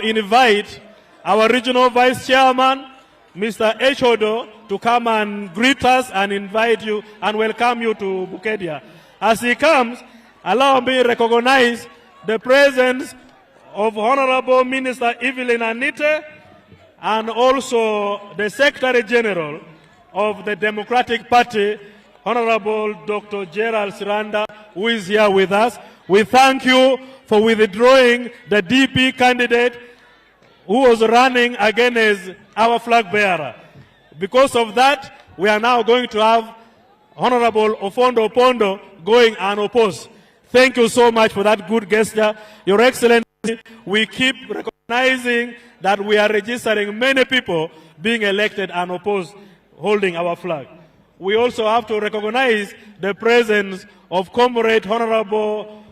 invite our regional vice chairman, Mr. Echodo, to come and greet us and invite you and welcome you to Bukedea. As he comes, allow me to recognize the presence of Honorable Minister Evelyn Anite and also the Secretary General of the Democratic Party, Honorable Dr. Gerald Siranda, who is here with us. We thank you for withdrawing the DP candidate who was running against our flag bearer. Because of that, we are now going to have Honorable Ofondo Opondo going unopposed. Thank you so much for that good gesture. Your Excellency, we keep recognizing that we are registering many people being elected unopposed, holding our flag. We also have to recognize the presence of Comrade Honorable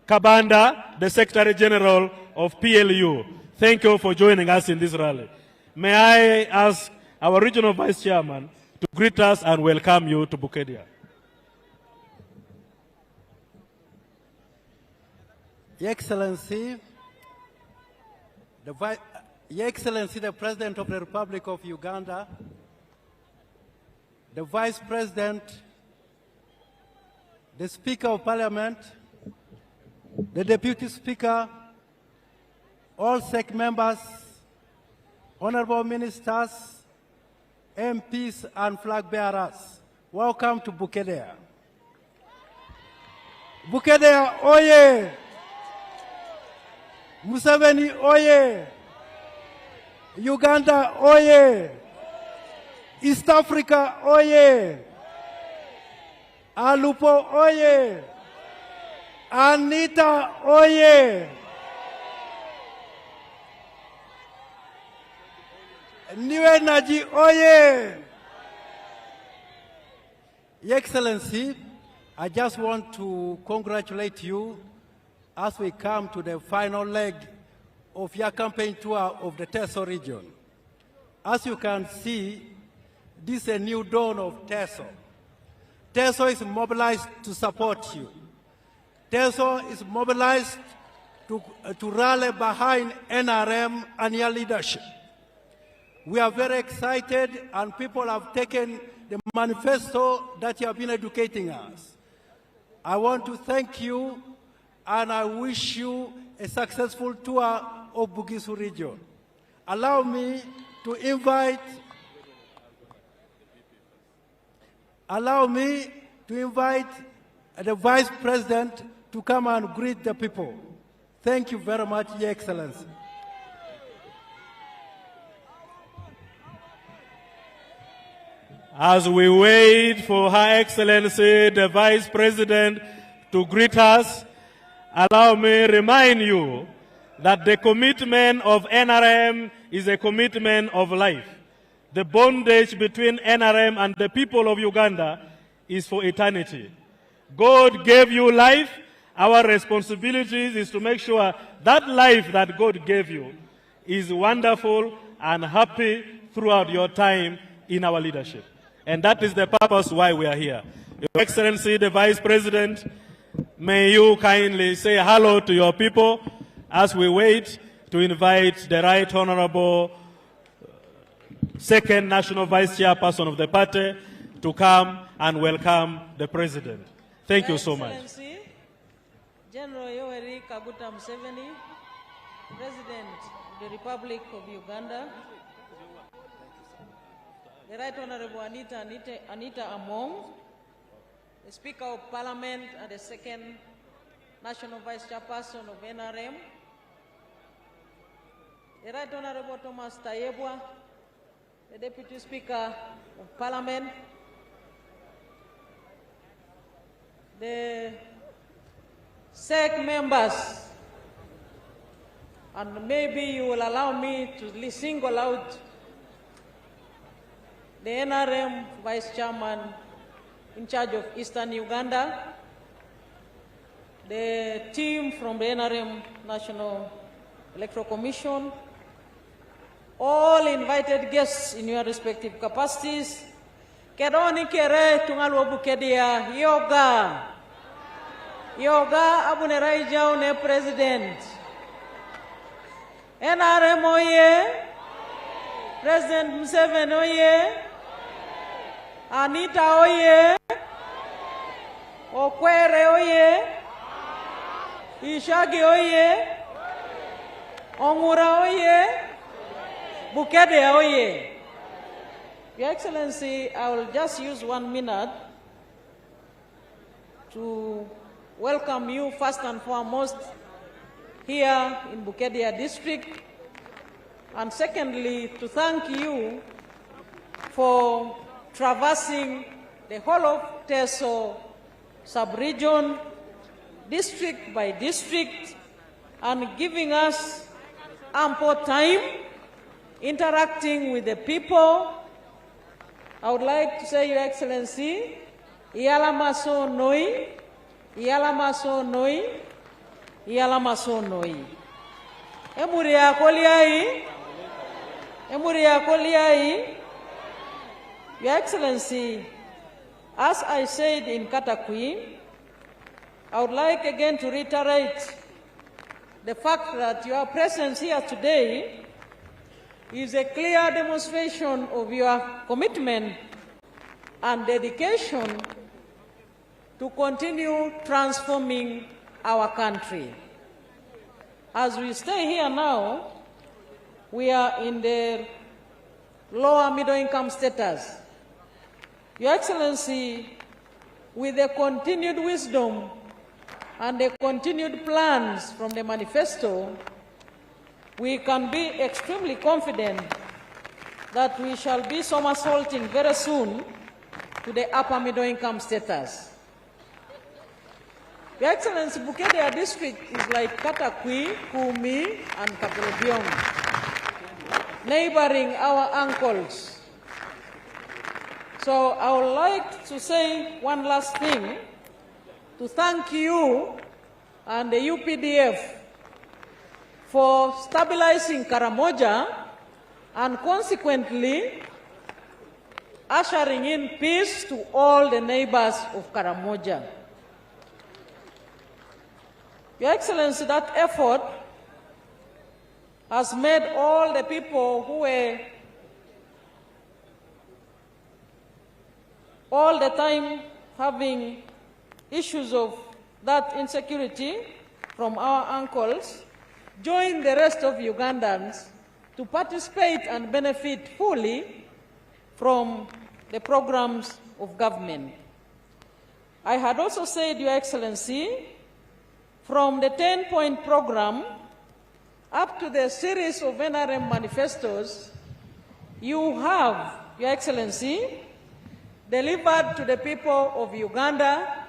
Kabanda, the Secretary General of PLU. Thank you for joining us in this rally. May I ask our Regional Vice Chairman to greet us and welcome you to Bukedea. Your Excellency, the President of the Republic of Uganda, the Vice President, the Speaker of Parliament, the Deputy Speaker, all SEC members, Honorable Ministers, MPs and flag bearers, welcome to Bukedea. Bukedea, oye! Museveni, oye! Uganda, oye! East Africa, oye! Alupo, oye! Anita, oye! New Energy, oye! Your Excellency, I just want to congratulate you as we come to the final leg of your campaign tour of the Teso region. As you can see, this is a new dawn of Teso. Teso is mobilized to support you. Teso is mobilized to rally behind NRM and your leadership. We are very excited, and people have taken the manifesto that you have been educating us. I want to thank you, and I wish you a successful tour of Bugisu region. Allow me to invite the Vice President to come and greet the people. Thank you very much, Your Excellency. As we wait for Her Excellency, the Vice President, to greet us, allow me to remind you that the commitment of NRM is a commitment of life. The bondage between NRM and the people of Uganda is for eternity. God gave you life. Our responsibility is to make sure that life that God gave you is wonderful and happy throughout your time in our leadership. And that is the purpose why we are here. Your Excellency, the Vice President, may you kindly say hello to your people as we wait to invite the Right Honorable Second National Vice Chairperson of the party to come and welcome the President. Thank you so much. General Yoweri Kaguta Museveni, President of the Republic of Uganda, the Right Honorable Anita Among, the Speaker of Parliament and the Second National Vice Chairperson of NRM, the Right Honorable Thomas Tayebwa, the Deputy Speaker of Parliament, the SEC members, and maybe you will allow me to single out the NRM Vice Chairman in charge of Eastern Uganda, the team from the NRM National Electoral Commission, all invited guests in your respective capacities. Kedoni kere tungalwa Bukedea, yoga abune raijao ne president. NRM oye! President Museveni oye! Anita oye! Okwere oye! Ishagi oye! Ongura oye! Bukedea oye! Your Excellency, I will just use 1 minute to welcome you first and foremost here in Bukedea district, and secondly, to thank you for traversing the whole of Teso sub-region, district by district, and giving us ample time interacting with the people. I would like to say, Your Excellency, Iyalamaso Noi, Iyalamaso Noi, Iyalamaso Noi. Emuria Koliai, Emuria Koliai. Your Excellency, as I said in Katakwi, I would like again to reiterate the fact that your presence here today is a clear demonstration of your commitment and dedication to continue transforming our country. As we stay here now, we are in the lower middle income status. Your Excellency, with the continued wisdom and the continued plans from the manifesto, we can be extremely confident that we shall be somersaulting very soon to the upper middle income status. Your Excellency, Bukedea district is like Katakwi, Kumi, and Kapolobiong, neighboring our uncles. So I would like to say one last thing, to thank you and the UPDF for stabilizing Karamoja and consequently ushering in peace to all the neighbors of Karamoja. Your Excellency, that effort has made all the people who were all the time having issues of that insecurity from our uncles join the rest of Ugandans to participate and benefit fully from the programs of government. I had also said, Your Excellency, from the 10-point program up to the series of NRM manifestos, you have, Your Excellency, delivered to the people of Uganda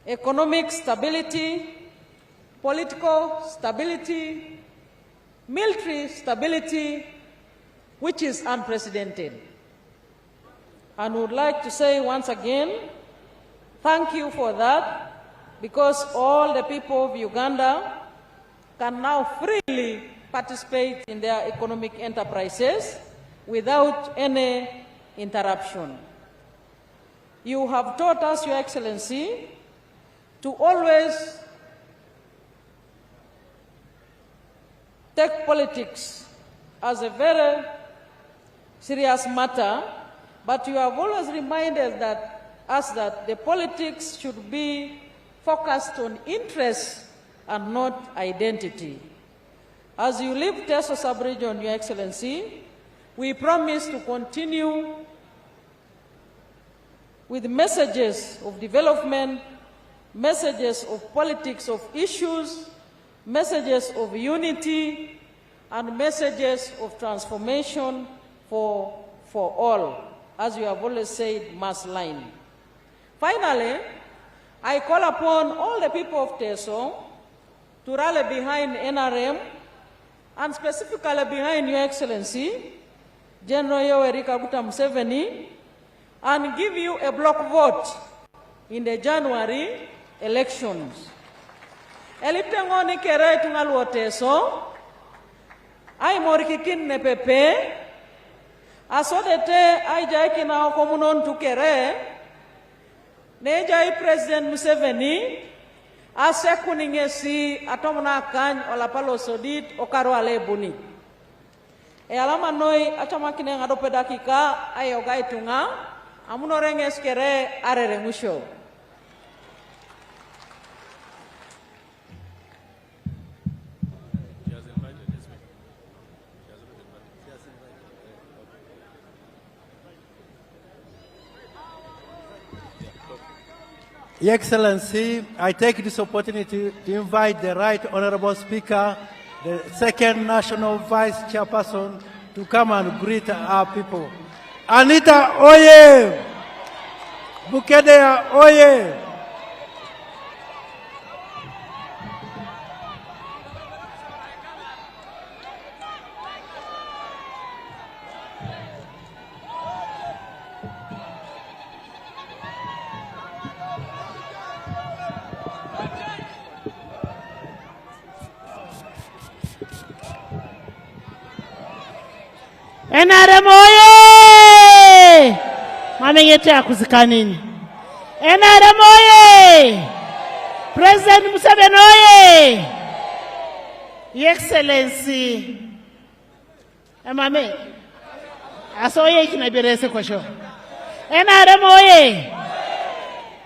economic stability, political stability, military stability, which is unprecedented. And would like to say once again, thank you for that, because all the people of Uganda can now freely participate in their economic enterprises without any interruption. You have taught us, Your Excellency, to always take politics as a very serious matter, but you have always reminded us that the politics should be focused on interests and not identity. As you leave Teso sub-region, Your Excellency, we promise to continue with messages of development, messages of politics of issues, messages of unity, and messages of transformation for all, as you have always said, mass line. Finally, I call upon all the people of Teso to rally behind NRM, and specifically behind Your Excellency, General Yoweri Kaguta Museveni, and give you a block vote in the January elections. Eliptengoni kere tungaluo Teso, ay morikikin ne pepe, asodete ay jaiki na okomunon tukere, ne jai President Museveni, ase kuningesi atomna kany olapalo sodit okaro ale buni. E alama noi atamakine ngado pedakika ayoga itunga amuno renges kere arere musho. Your Excellency, I take this opportunity to invite the Right Honorable Speaker, the second National Vice Chairperson, to come and greet our people. Anita Oye! Bukedea Oye! NRM oye! Mame yete akuzikanini. NRM oye! President Museveni oye! Your Excellency. Mame. Asoye kinabirese kwa show. NRM oye!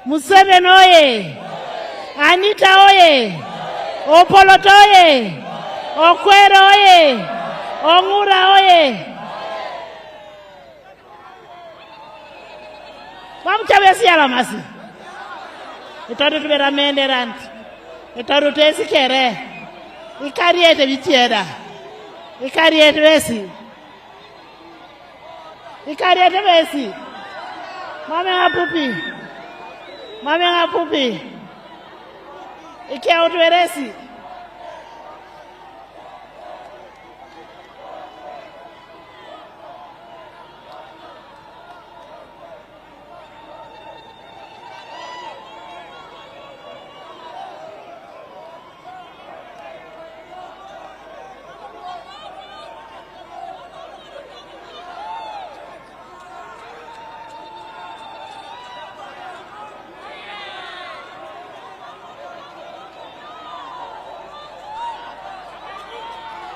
Museveni oye! Anita oye! Opoloto oye! Okwero oye! Ongura oye! Mamchabesi alamasi. Itodu tubera menderant. Itodu tesi kere. Ikariete bichieda. Ikariete besi. Ikariete besi. Mame ngapupi. Mame ngapupi. Ikia utueresi.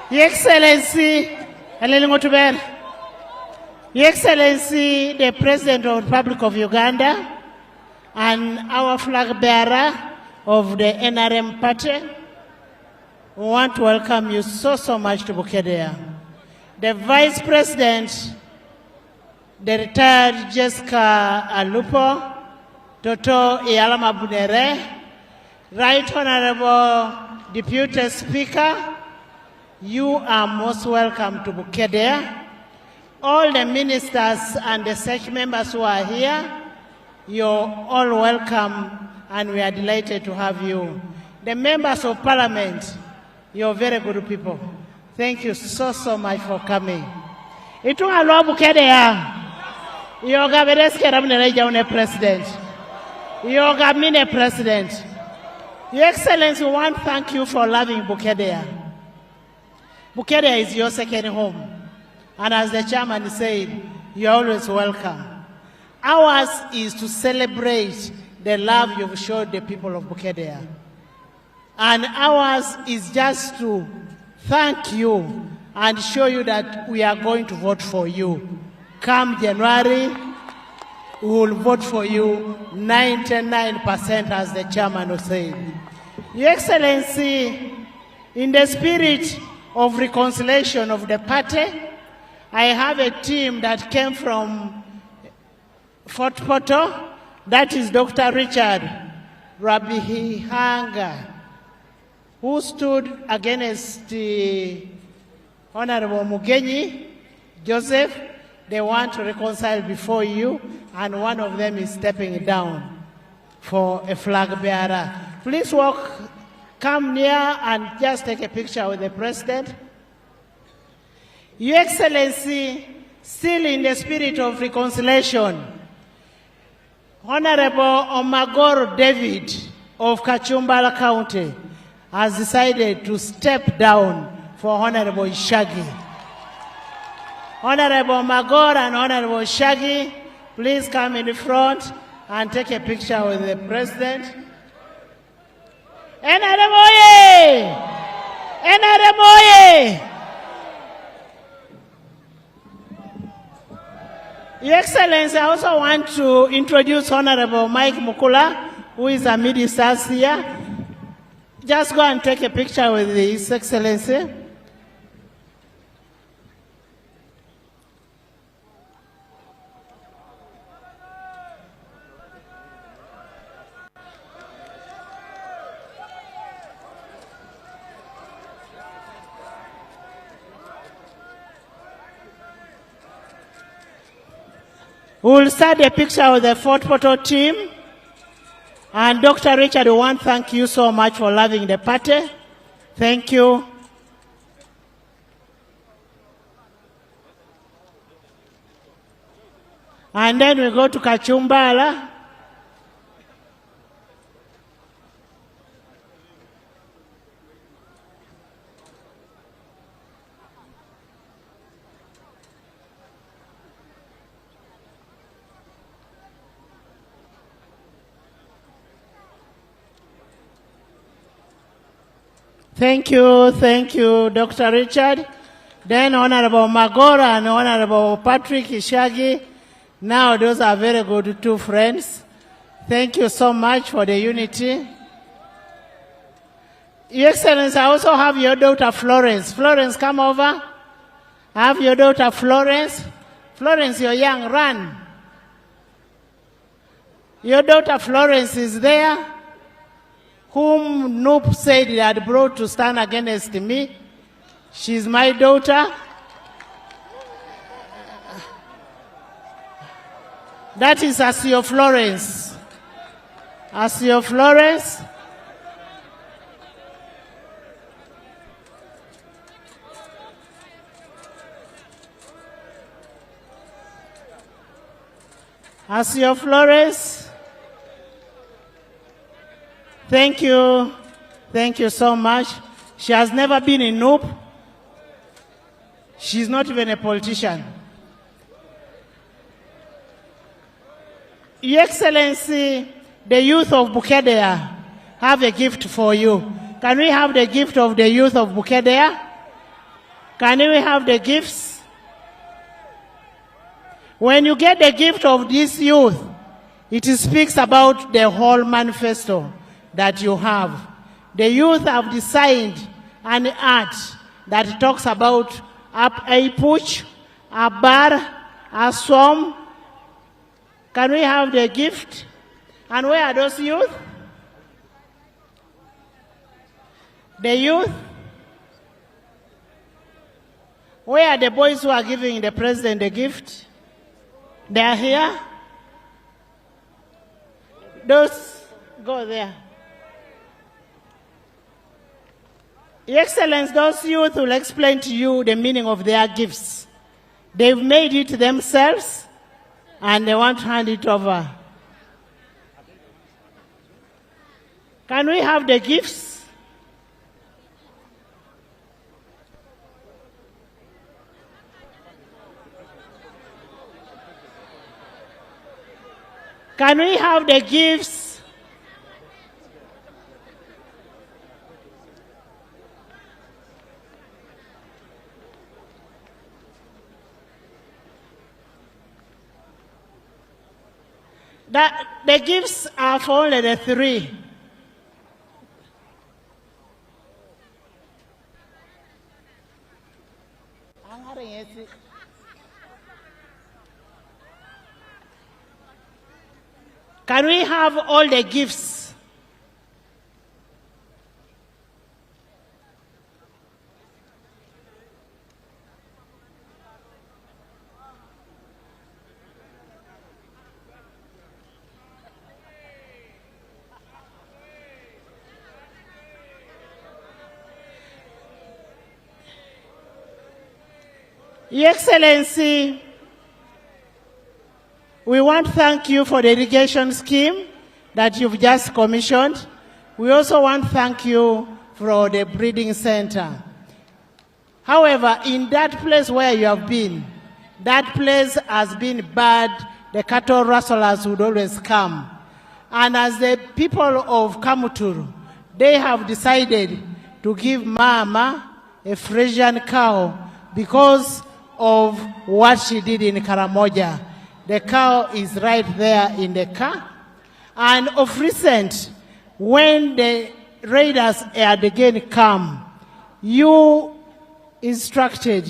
Your Excellency, Your Excellency, the President of the Republic of Uganda and our flag bearer of the NRM party, we want to welcome you so much to Bukedea. The Vice President, the retired Jessica Alupo, Toto Iyalama Bunere, Right Honorable Deputy Speaker, you are most welcome to Bukedea. All the ministers and the SEC members who are here, you're all welcome and we are delighted to have you. The members of parliament, you're very good people. Thank you so much for coming. Itunga lo Bukedea. Yoga bereske ramne jaune president. Yoga mine president. Your Excellency, we want to thank you for loving Bukedea. Bukedea is your second home. And as the chairman said, you're always welcome. Ours is to celebrate the love you've showed the people of Bukedea. And ours is just to thank you and show you that we are going to vote for you. Come January, we will vote for you 99%, as the chairman was saying. Your Excellency, in the spirit of reconciliation of the party, I have a team that came from Fort Porto. That is Dr. Richard Rabihanga, who stood against the Honorable Mugenyi Joseph. They want to reconcile before you, and one of them is stepping down for a flag bearer. Please come near and just take a picture with the President. Your Excellency, still in the spirit of reconciliation, Honorable Omagoro David of Kachumbala County has decided to step down for Honorable Ishagi. Honorable Magor and Honorable Shaggy, please come in the front and take a picture with the President. NRM oye! NRM oye! Your Excellency, I also want to introduce Honorable Mike Mukula, who is a minister here. Just go and take a picture with His Excellency. We'll start the picture of the Fort Portal team. And Dr. Richard, we want to thank you so much for loving the party. Thank you. And then we go to Kachumbala. Thank you, Dr. Richard. Then Honorable Magora and Honorable Patrick Ishagi. Now those are very good two friends. Thank you so much for the unity. Your Excellency, I also have your daughter Florence. Florence, come over. I have your daughter Florence. Florence, you're young, run. Your daughter Florence is there, whom Noop said he had brought to stand against me. She's my daughter. That is Asio Florence. Asio Florence. Asio Florence. Thank you. Thank you so much. She has never been in Noop. She's not even a politician. Your Excellency, the youth of Bukedea have a gift for you. Can we have the gift of the youth of Bukedea? Can we have the gifts? When you get the gift of this youth, it speaks about the whole manifesto that you have. The youth have designed an art that talks about a push, a bar, a swam. Can we have the gift? And where are those youth? The youth? Where are the boys who are giving the president the gift? They are here? Those, go there. Your Excellency, those youth will explain to you the meaning of their gifts. They've made it themselves, and they want to hand it over. Can we have the gifts? Can we have the gifts? The gifts are for only the three. Can we have all the gifts? Your Excellency, we want to thank you for the irrigation scheme that you've just commissioned. We also want to thank you for the breeding center. However, in that place where you have been, that place has been bad. The cattle rustlers would always come. And as the people of Kamuturu, they have decided to give Mama a Frisian cow because of what she did in Karamoja. The cow is right there in the car. And of recent, when the raiders had again come, you instructed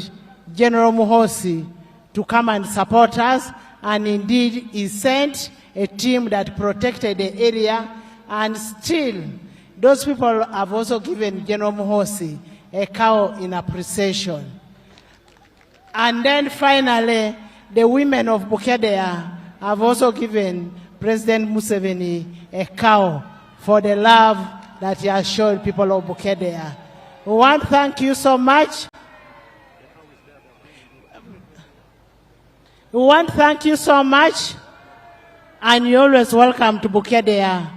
General Muhosi to come and support us, and indeed he sent a team that protected the area, and still those people have also given General Muhosi a cow in appreciation. And then finally, the women of Bukedea have also given President Museveni a cow for the love that he has shown people of Bukedea. We want to thank you so much. We want to thank you so much, and you're always welcome to Bukedea.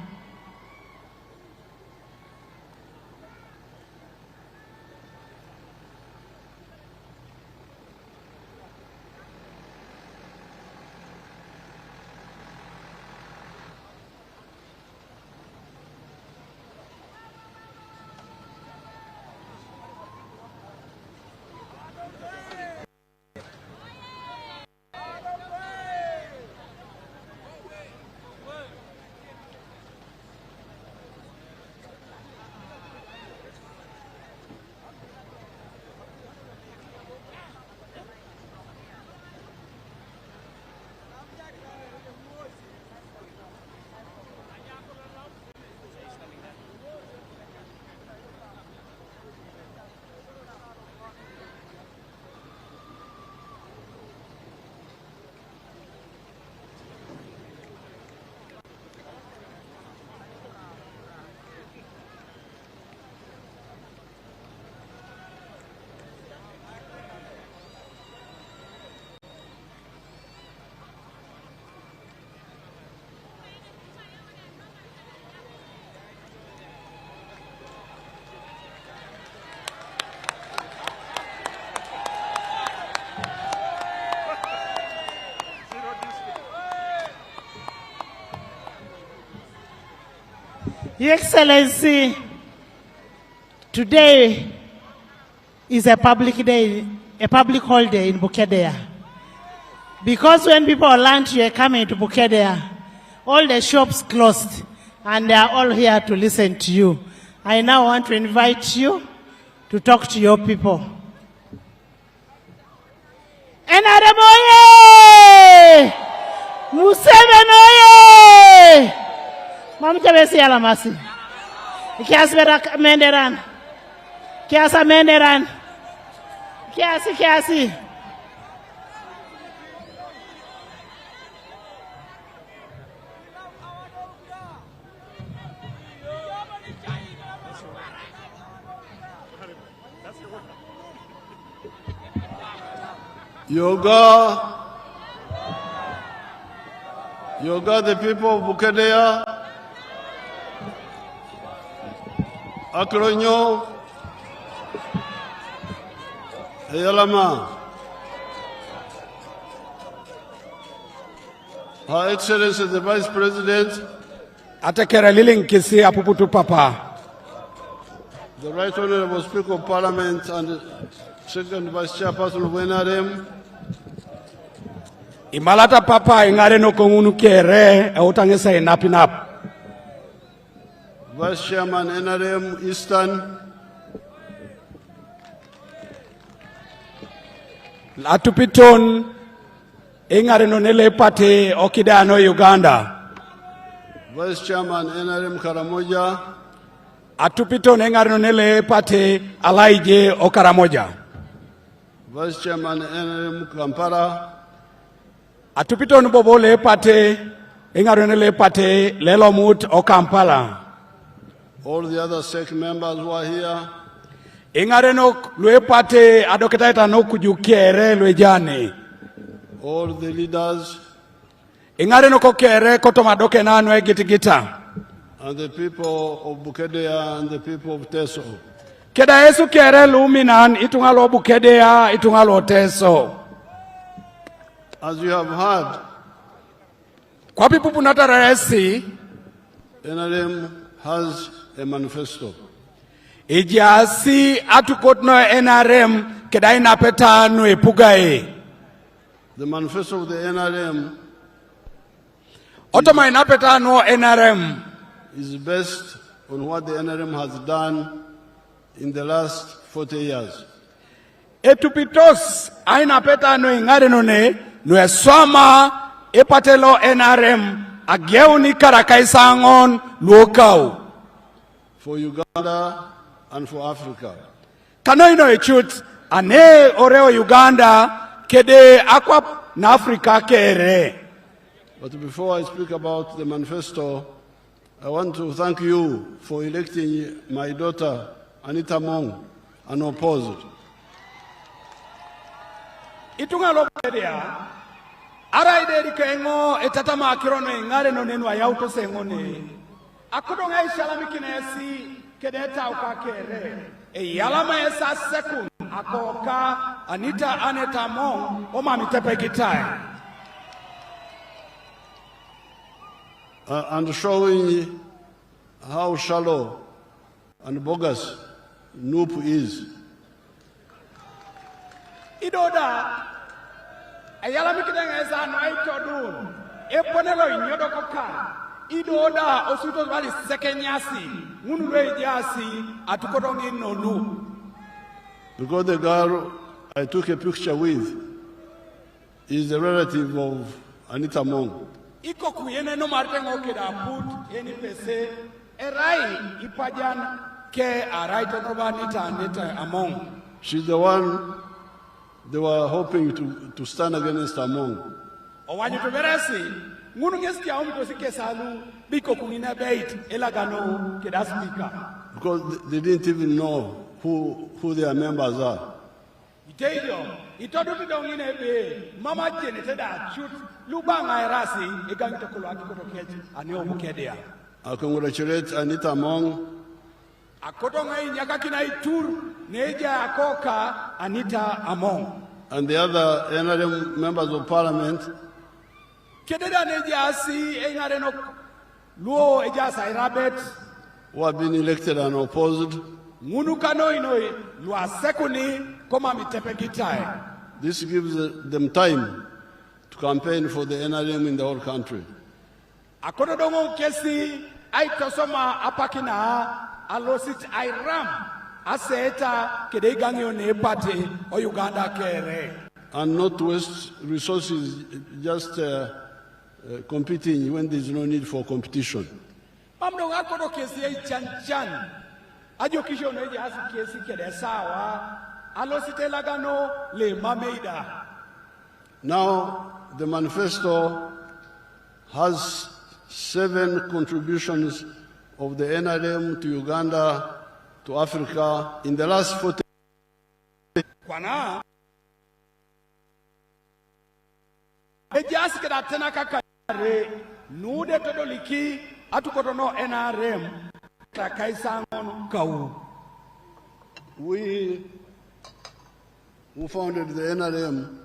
Your Excellency, today is a public day, a public holiday in Bukedea. Because when people learned you are coming to Bukedea, all the shops closed and they are all here to listen to you. I now want to invite you to talk to your people. NRM oye! Museveni oye! Mamja besi alamasi. Kiasi berak menderan. Kiasa menderan. Kiasi. Yoga, the people of Bukedea, Anoonya, Yalama. Her Excellency the Vice President, Atakera liling kisi apuputu papa. the Right Honorable Speaker of Parliament and the Second Vice Chairperson of NRM, Imalata papa ingare no kongunu kere eutangesa inapinap. Vice Chairman NRM Eastern, Atupiton ingare no nele pate Bukedea no Uganda. Vice Chairman NRM Karamoja, Atupiton ingare no nele pate Alaije Okaramoja. Vice Chairman NRM Kampala, Atupiton bobo le pate ingare no le pate Lelomut Okampala. all the other SEC members who are here, Ingare no lwe pate adoketaita no kujukiere lwe jane. all the leaders, Ingare no kokere koto madoke nano gitigita. and the people of Bukedea and the people of Teso. Keda Yesu kere luminan itungalo Bukedea itungalo Teso. As you have heard, Kwa pipu punata resi, NRM has a manifesto. Ijasi atukotno NRM kedaina peta no epugae. The manifesto of the NRM Otoma inapeta no NRM is based on what the NRM has done in the last 40 years. Etupitos aina peta no ingare no ne no esoma epatelo NRM ageuni karakaisangon luokau. For Uganda and for Africa. Kanoino echut ane oreo Uganda kede aqua na Africa kere. But before I speak about the manifesto, I want to thank you for electing my daughter, Anita Mong, unopposed. Itunga lo Bukedea, ara ide kengo etatama akirono ingare no nenu ayauto sengone. Akudonga ishalami kinesi kedeta ukakere. Yalama esa sekund akoka Anita Mong oma mitepe gitai. And showing how shallow and bogus NUP is. Idoda ayala mikidanga esa no aitodun eponelo inyodo koka idoda osuto bali sekenyasi munwe jasi atukodongi nonu. Because the girl I took a picture with is a relative of Anita Mong. Iko kuyene no martengo keda put eni pese erai ipajan ke arai tonoba Anita Among. She's the one they were hoping to stand against Among. Owanyu tuberasi ngunu ngesikia omto sikesalu biko kunina bait elagano keda speaker. Because they didn't even know who their members are. Itejo itodu bidongine be mama jene teda shoot lubanga erasi eganto kolwaki kotokeje anio Bukedea. I congratulate Anita Mong. Akotonga inyaka kina itur neja akoka Anita Among. And the other NRM members of parliament. Kededa neja asi engareno luo eja sairabet. Who have been elected and opposed. Munu kano inoi lua sekuni koma mitepe gitai. This gives them time to campaign for the NRM in the whole country. Akododongo kesi aitosoma apakina alosit airam aseta kedegangyo ne party o Uganda kere. And not waste resources just competing when there is no need for competition. Mamdo akodo kesi chan ajo kisho no ya kesi kede sawa alosite lagano le mameida. Now the manifesto has 7 contributions of the NRM to Uganda, to Africa in the last 40 years. Kwana ejas keda tena kakare nude todoliki atukotono NRM takaisangon kau. We who founded the NRM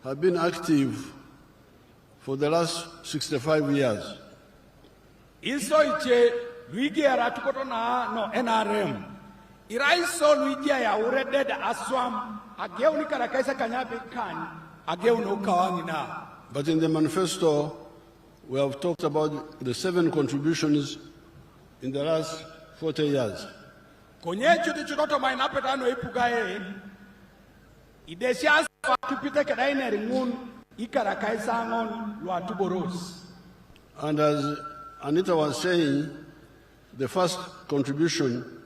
have been active for the last 65 years. Iso iche luigi aratukotona no NRM. Iraiso luigi ya ureded aswam ageu ni karakaisa kanyabe kan ageu no kawangina. But in the manifesto, we have talked about the 7 contributions in the last 40 years. Konye chuti chutoto mainapeta no ipugae. Idesias tupite kedaine ringun ikarakaisa lua tuboros. And as Anita was saying, the first contribution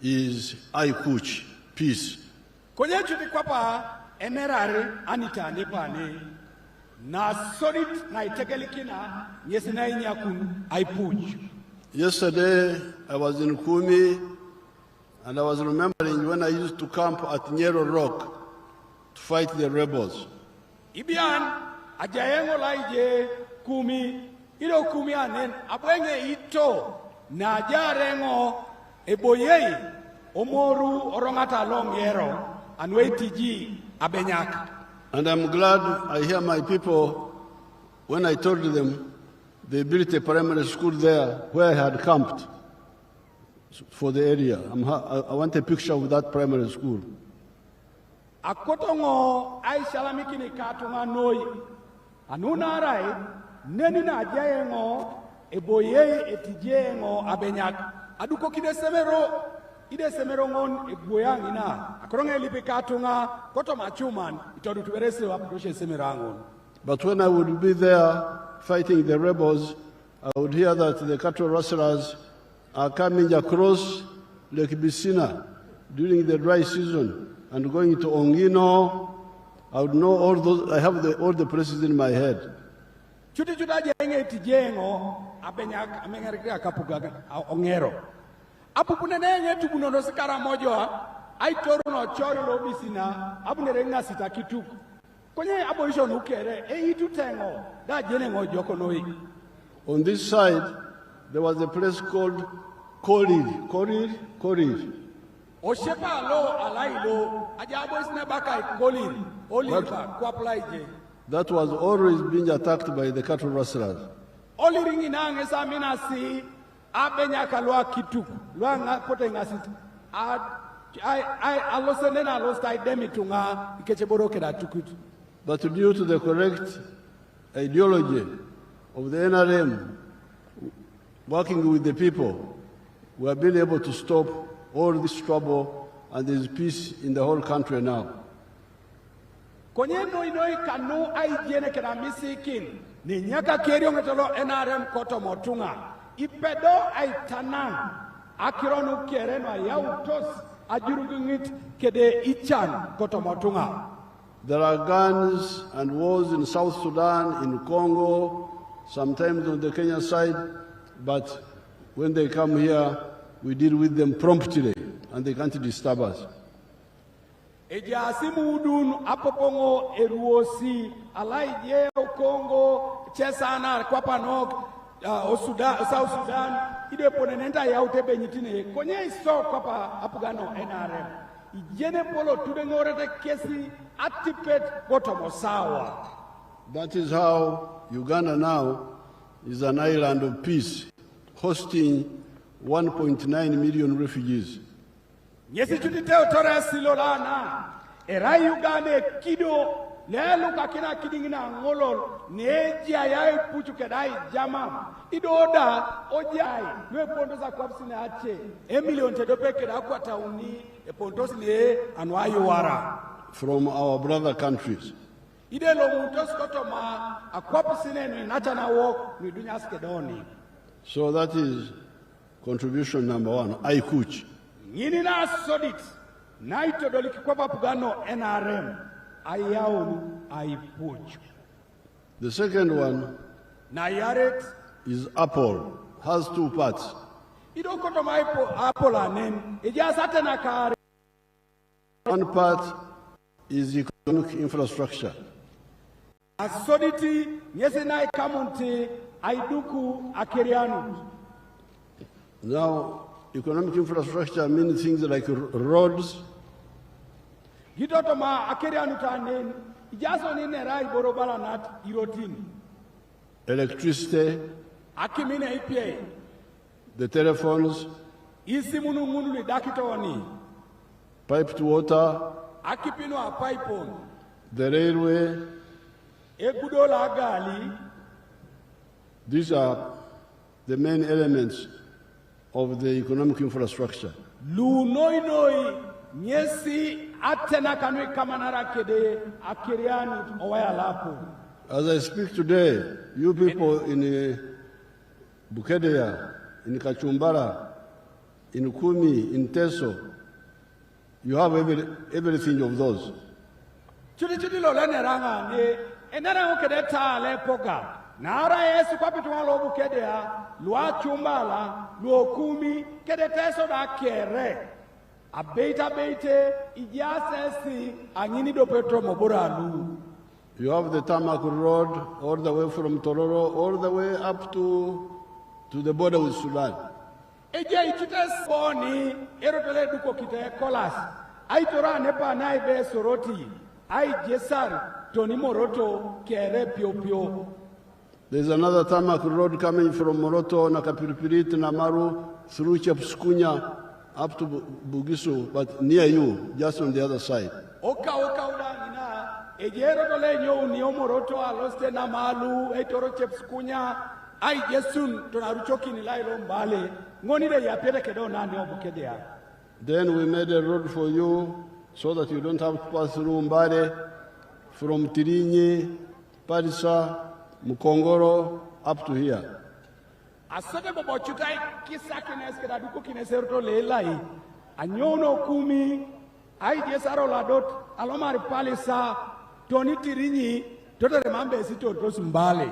is Aikuch, peace. Konye chuti kwapa emerare Anita nepane na solid na itekelikina nyesina inyakun Aipuch. Yesterday, I was in Kumi, and I was remembering when I used to camp at Nyero Rock to fight the rebels. Ibian, ajayengo laije Kumi, ilo Kumi anen, abwenge ito, na ajarengo eboyei, omoru orongata long yero, anwetiji abenyak. And I'm glad I hear my people, when I told them they built a primary school there where I had camped. for the area. I want a picture of that primary school. Akotongo ai shalamiki ni katunga noi. Anuna rai neni na jayengo eboye etijengo abenyak. Aduko kide semero ide semero ngon eboyang ina. Akoronga lipe katunga koto machuman itodu tuberese wapdoshe semerangon. But when I would be there fighting the rebels, I would hear that the cattle rustlers are coming across Lake Bisina during the dry season and going to Ongino. I would know all those. I have all the places in my head. Chuti jenge tijengo abenyak amengarika kapuga ongero. Apupune nenge tubunono sikara mojo ai toruno choro lo Bisina abunerenga sitakitu. Konye abolition ukere itu tengo da jenengo joko noi. On this side, there was a place called Korir. Oshepa lo alailo ajabo isne bakai Korir. Olipa kwaplaije. That was always being attacked by the cattle rustlers. Oliringi nange samina si abenya kalwa kitu. Lwa nga kote ngasit. I alosenena losta idemi tunga ikecheboro keda tukutu. But due to the correct ideology of the NRM, working with the people, we have been able to stop all this trouble, and there is peace in the whole country now. Konye noi kanu ai jene kena misikin ni nyaka kerio ngetolo NRM koto motunga ipedo ai tanan akironu kereno yau tos ajurugungit kede ichan koto motunga. There are guns and wars in South Sudan, in Congo, sometimes on the Kenya side, but when they come here, we deal with them promptly, and they can't disturb us. Eja simu udun apopongo eruosi alaije Congo chesana kwapanok South Sudan ide ponenenta ya utebe nyitine konye iso kwapa apugano NRM ijene polo tudengorete kesi atipet kotomosawa. That is how Uganda now is an island of peace, hosting 1.9 million refugees. Yesi tutiteo tore silolana era Uganda kido lelu kakina kidingina ngolol nejia yai puchu kedai jama idoda ojai nwe pondoza kwapsine ache emilion tedope keda kwa tauni e pondosi ne anwayo wara from our brother countries. Ide lo muntos kotoma akwapsine ni nachana walk ni dunya skedoni. So that is contribution number one, Aikuch. Nyini na sodit na itodoliki kwa pugano NRM ayaunu aipuch. The second one na yaret is Apple, has two parts. Ido kotoma Apple anen ijasate na kare. One part is economic infrastructure. Asoditi nyesena ikamunti aiduku akerianu. Now, economic infrastructure means things like roads, Gitotoma akerianu tanen ijaso ni nerai borobala nat irotin. electricity, Akimine ipie the telephones, isi munu li dakitoni piped water, akipino a pipeon the railway. egudola gali. These are the main elements of the economic infrastructure. Lu noi nyesi atena kanwe kamanara kede akerianu owaya lapo. As I speak today, you people in Bukedea, in Kachumbara, in Kumi, in Teso, you have everything of those. Chudi lo leneranga ne enara okede tale poka. Naara Yesu kwa pitwa lo Bukedea, lua Chumbala, luo Kumi, kede Teso da kere. Abeita beite ijasesi anyini do petro mobora lu. You have the tarmac road all the way from Tororo, all the way up to the border with Sudan. Eje ichite soni erotele duko kite kolas. Ai tora nepa na ibe soroti. Ai jesar toni moroto kere pio. There's another tarmac road coming from Moroto, Nakapiripirit, Namaru, through Chepskunya up to Bugisu, but near you, just on the other side. Oka udangina ejero tole nyo ni omoroto aloste na malu etoro Chepskunya ai Jesun tonaruchoki ni lailo mbale ngoni le yapere kedo nani Bukedea. Then we made a road for you so that you don't have to pass through Mbale from Tirinyi, Parisa, Mukongoro up to here. Asante bobo chukai kisa kines keda duko kineserto lelai anyono kumi ai jesaro ladot alomari palisa toni Tirinyi toto remambe sito Mbale.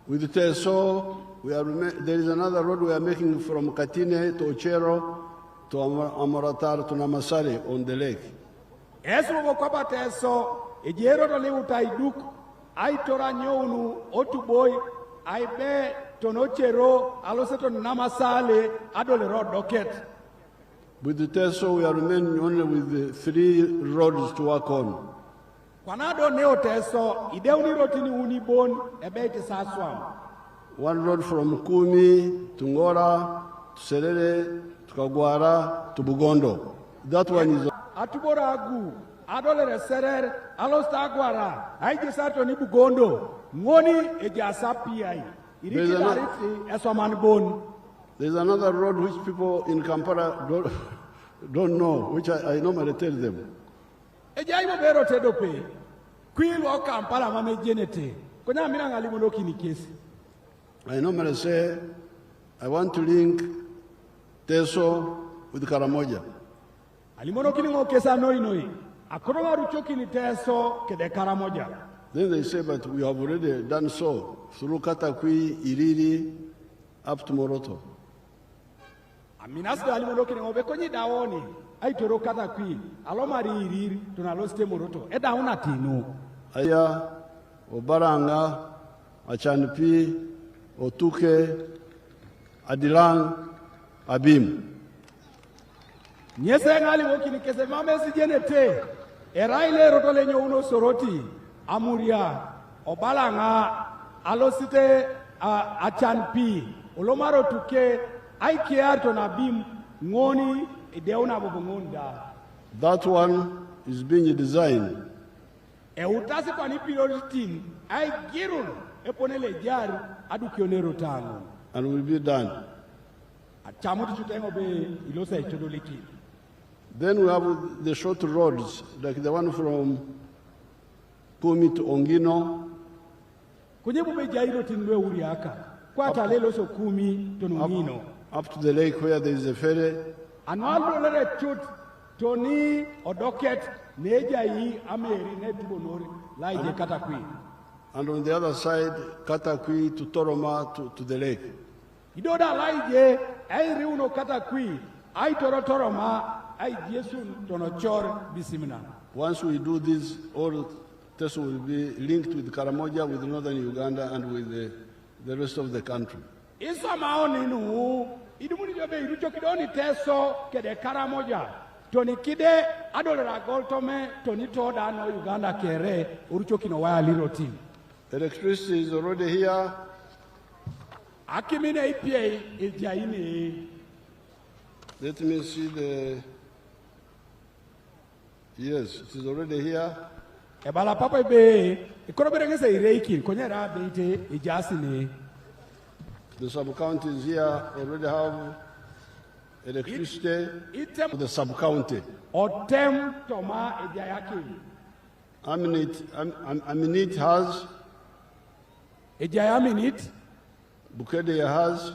With Teso, there is another road we are making from Katine to Ochero to Amoratar to Namasari on the lake. Eso bokwaba Teso ejero to leutai duk ai tora nyonu otuboy ai be tonochero aloseto Namasale adole road docket. With the Teso, we are remaining only with the 3 roads to work on. Kwanado neo Teso ideuni rotini unibon ebete saswam. One road from Kumi to Ngora to Serere to Kagwara to Bugondo. That one is. Atuboragu adole Serere alosta Agwara ai jisato ni Bugondo ngoni ejasapi. There's another road which people in Kampala don't know, which I normally tell them. I normally say, I want to link Teso with Karamoja. Then they say, but we have already done so through Katakwi, Iriri, up to Moroto. Aya, Obaranga, Achanpi, Otuke, Adilang, Abim. Eraile rotolenyo uno soroti amuria obalanga alosite achanpi olomaro tuke aikiato na bim ngoni ideuna bobongonda. That one is being designed. Utasi kwa ni priority ai girun eponele jar adukionero tango and will be done. Achamutu tutengo be ilosa ichodoliki. Then we have the short roads, like the one from Kumi to Ongino. Up to the lake where there is a ferry. And on the other side, Katakwi to Toroma to the lake. Once we do this, all Teso will be linked with Karamoja, with northern Uganda, and with the rest of the country. Electricity is already here. Let me see the. Yes, it is already here. The sub-county is here, already have electricity for the sub-county. Aminit has. Bukedea has.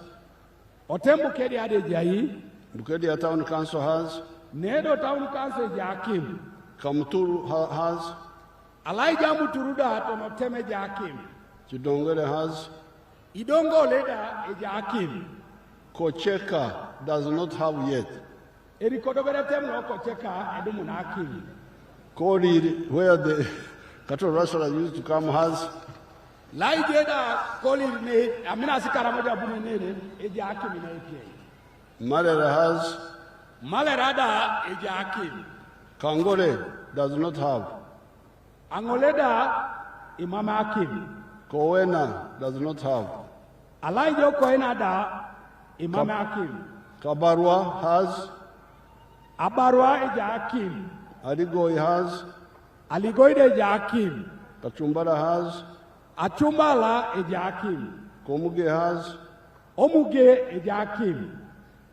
Bukedea Town Council has. Nedo Town Council Jakim. Kamuturu has. Alaija Muturuda Tonoteme Jakim. Chidongole has. Idongo Leda Jakim. Kocheka does not have yet. Erikodoberetem Kocheka Edumunakim. Kori, where the cattle rustlers used to come, has. Laijeda Koli ne Amina Sikaramoja Bunene Ejakim in APA. Malera has. Malerada Ejakim. Kangole does not have. Angoleda Imama Akim. Kowena does not have. Alaijo Koena da Imama Akim. Kabarwa has. Abarwa ejakim. Aligoi has. Aligoide ejakim. Kachumbara has. Achumbala ejakim. Komuge has. Omuge ejakim.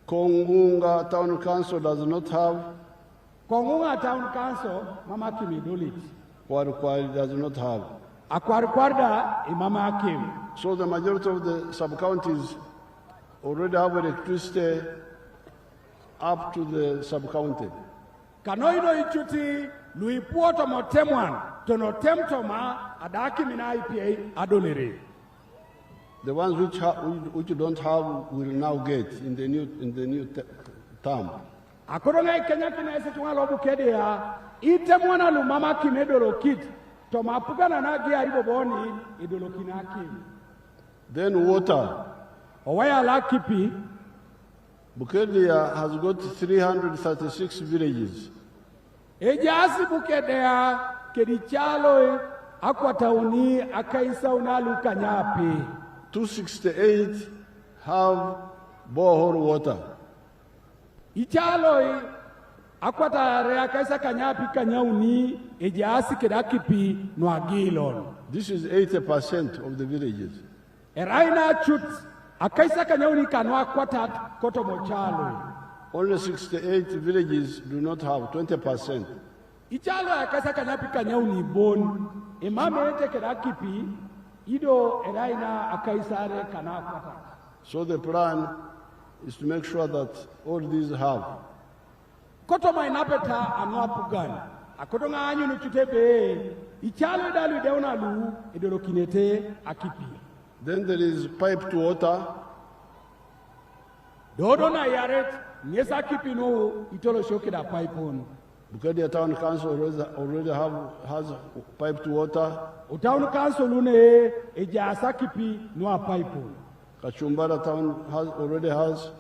Kongunga Town Council does not have. Kongunga Town Council, Mama Kimi Dulit. Kwari does not have. Akwarikwarda, Mama Kim. So the majority of the sub-counties already have electricity up to the sub-county. Kanoino ichuti, Louis Puerto Motemwan, Tono Temtoma, Adaki Mina IPA, Adonere. The ones which don't have will now get in the new term. Akoronga Kenya Kina Setualo Bukedea, Itemwana Lumama Kimedoro Kit, Toma Pugana Nagi Ariboboni, Idolokinaki. Then water. Owaya Lakipi. Bukedea has got 336 villages. Ejasi Bukedea, Kedichalo, Akwatauni, Akaisa Unalu Kanyapi. 268 have borehole water. Ichalo akwata reakaisa kanyapi kanyauni ejiasi kedakipi noagilon. This is 80% of the villages. Eraina chut akaisa kanyauni kanwa kwatat koto mochalo. Only 68 villages do not have 20%. Ichalo akaisa kanyapi kanyauni bon emame ete kedakipi ido eraina akaisare kanakwata. So the plan is to make sure that all these have. Koto mainapeta anwa pugan. Akotonga anyu nuchutebe. Ichalo dalu deuna lu edolokinete akipi. Then there is pipe to water. Dodo na yaret nyesa kipi no itolo shoke da pipe on. Bukedea Town Council already has pipe to water. Town Council une ejasa kipi no a pipe on. Kachumbara Town already has.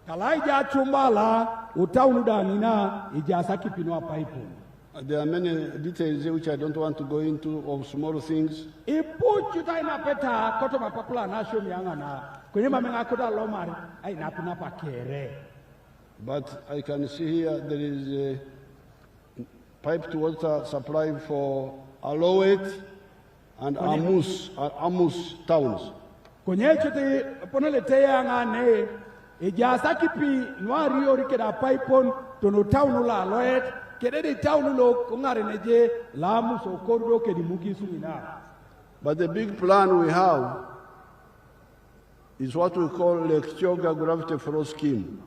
Kalaija chumbala utaunu danina ejasa kipi no a pipe on. There are many details which I don't want to go into of small things. Ipu chuta ina peta koto mapapula na show miangana. Kwenye mamenga koda lomari ai napina pakere. But I can see here there is a pipe to water supply for Alowet and Amus towns. Kwenye chute poneletea ngane ejasa kipi nwari orike da pipe tono town la Alowet kedede town lo ngare neje la Amus okordo kedi mugisu ina. But the big plan we have is what we call Lake Choga Gravity Flow Scheme.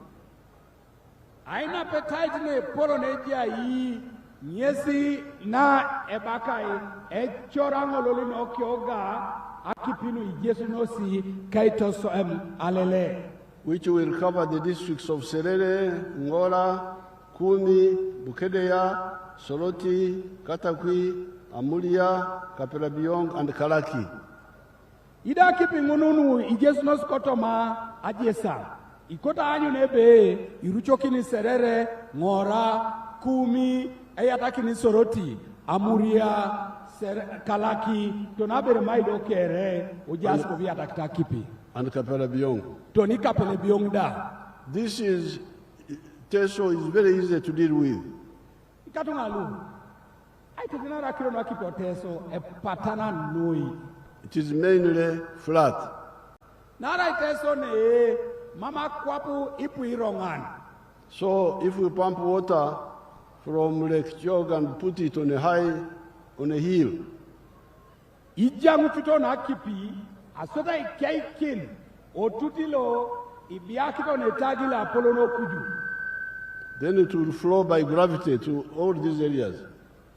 Aina appetite ne poro neja yi nyesi na ebakai echorango lolino kyoga akipinu ijesu nosi kaito so alele. Which will cover the districts of Serere, Ngola, Kumi, Bukedea, Soroti, Katakwi, Amulia, Kapelabiong, and Kalaki. Ida kipingununu ijesu nosi kotoma ajesa. Ikota anyu nebe iruchokini Serere, Ngora, Kumi, Ayatakini Soroti, Amuria, Kalaki, Tonabere Maido Kere, Ojasko Viatakta Kipi. And Kapelabiong. Toni Kapelabiong da. This is, Teso is very easy to deal with. Ikatungalu. Aitinara Kirono Kipo Teso, a patana noi. It is mainly flat. Nara Teso ne, Mama Kwapu Ipu Irongan. So if we pump water from Lake Chog and put it on a hill, Ijamututo na kipi, asota ikaikin, otutilo, ibiakito netagila apolono kuju. then it will flow by gravity to all these areas.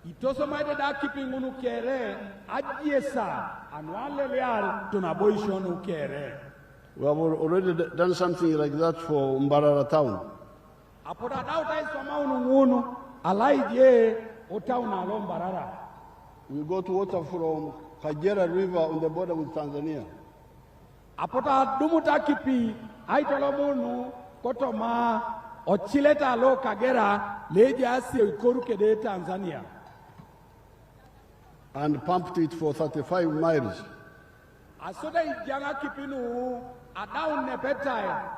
Itoso maide da kipi ngunu kere, ajiesa, anuale leal, tunaboishonu kere. We have already done something like that for Mbarara town. Apoda dauta isoma unungunu, alaije, otauna lombarara. We got water from Kajera River on the border with Tanzania. Apota dumuta kipi, aitolomunu, kotoma, ochileta lo Kagera, leja asi ikoru kede Tanzania. And pumped it for 35 miles. Asoda ijanga kipinu, adaun nepetai,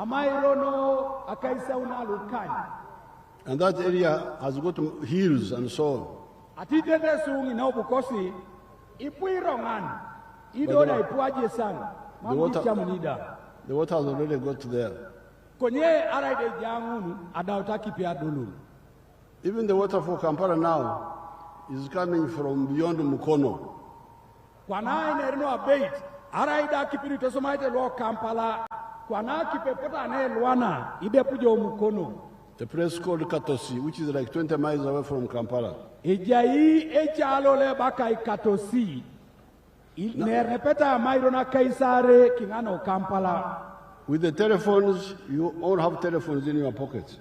amairono akaisa unalukanya And that area has got hills and so on. atitete sungi na ubukosi ipuirongan idoda ipuaje sana mamdicha munida The water has already got there. konye araide jangun adautaki pia dulu. Even the water for Kampala now is coming from beyond Mukono. Kwana inerino abate araida kipiri tosomaite lo Kampala kwana kipepota ne Luana ide pujo Mukono. The place called Katosi, which is like 20 miles away from Kampala. Ejai echalo le bakai Katosi. Ne repeta mairona kaisare kingano Kampala. With the telephones, you all have telephones in your pockets.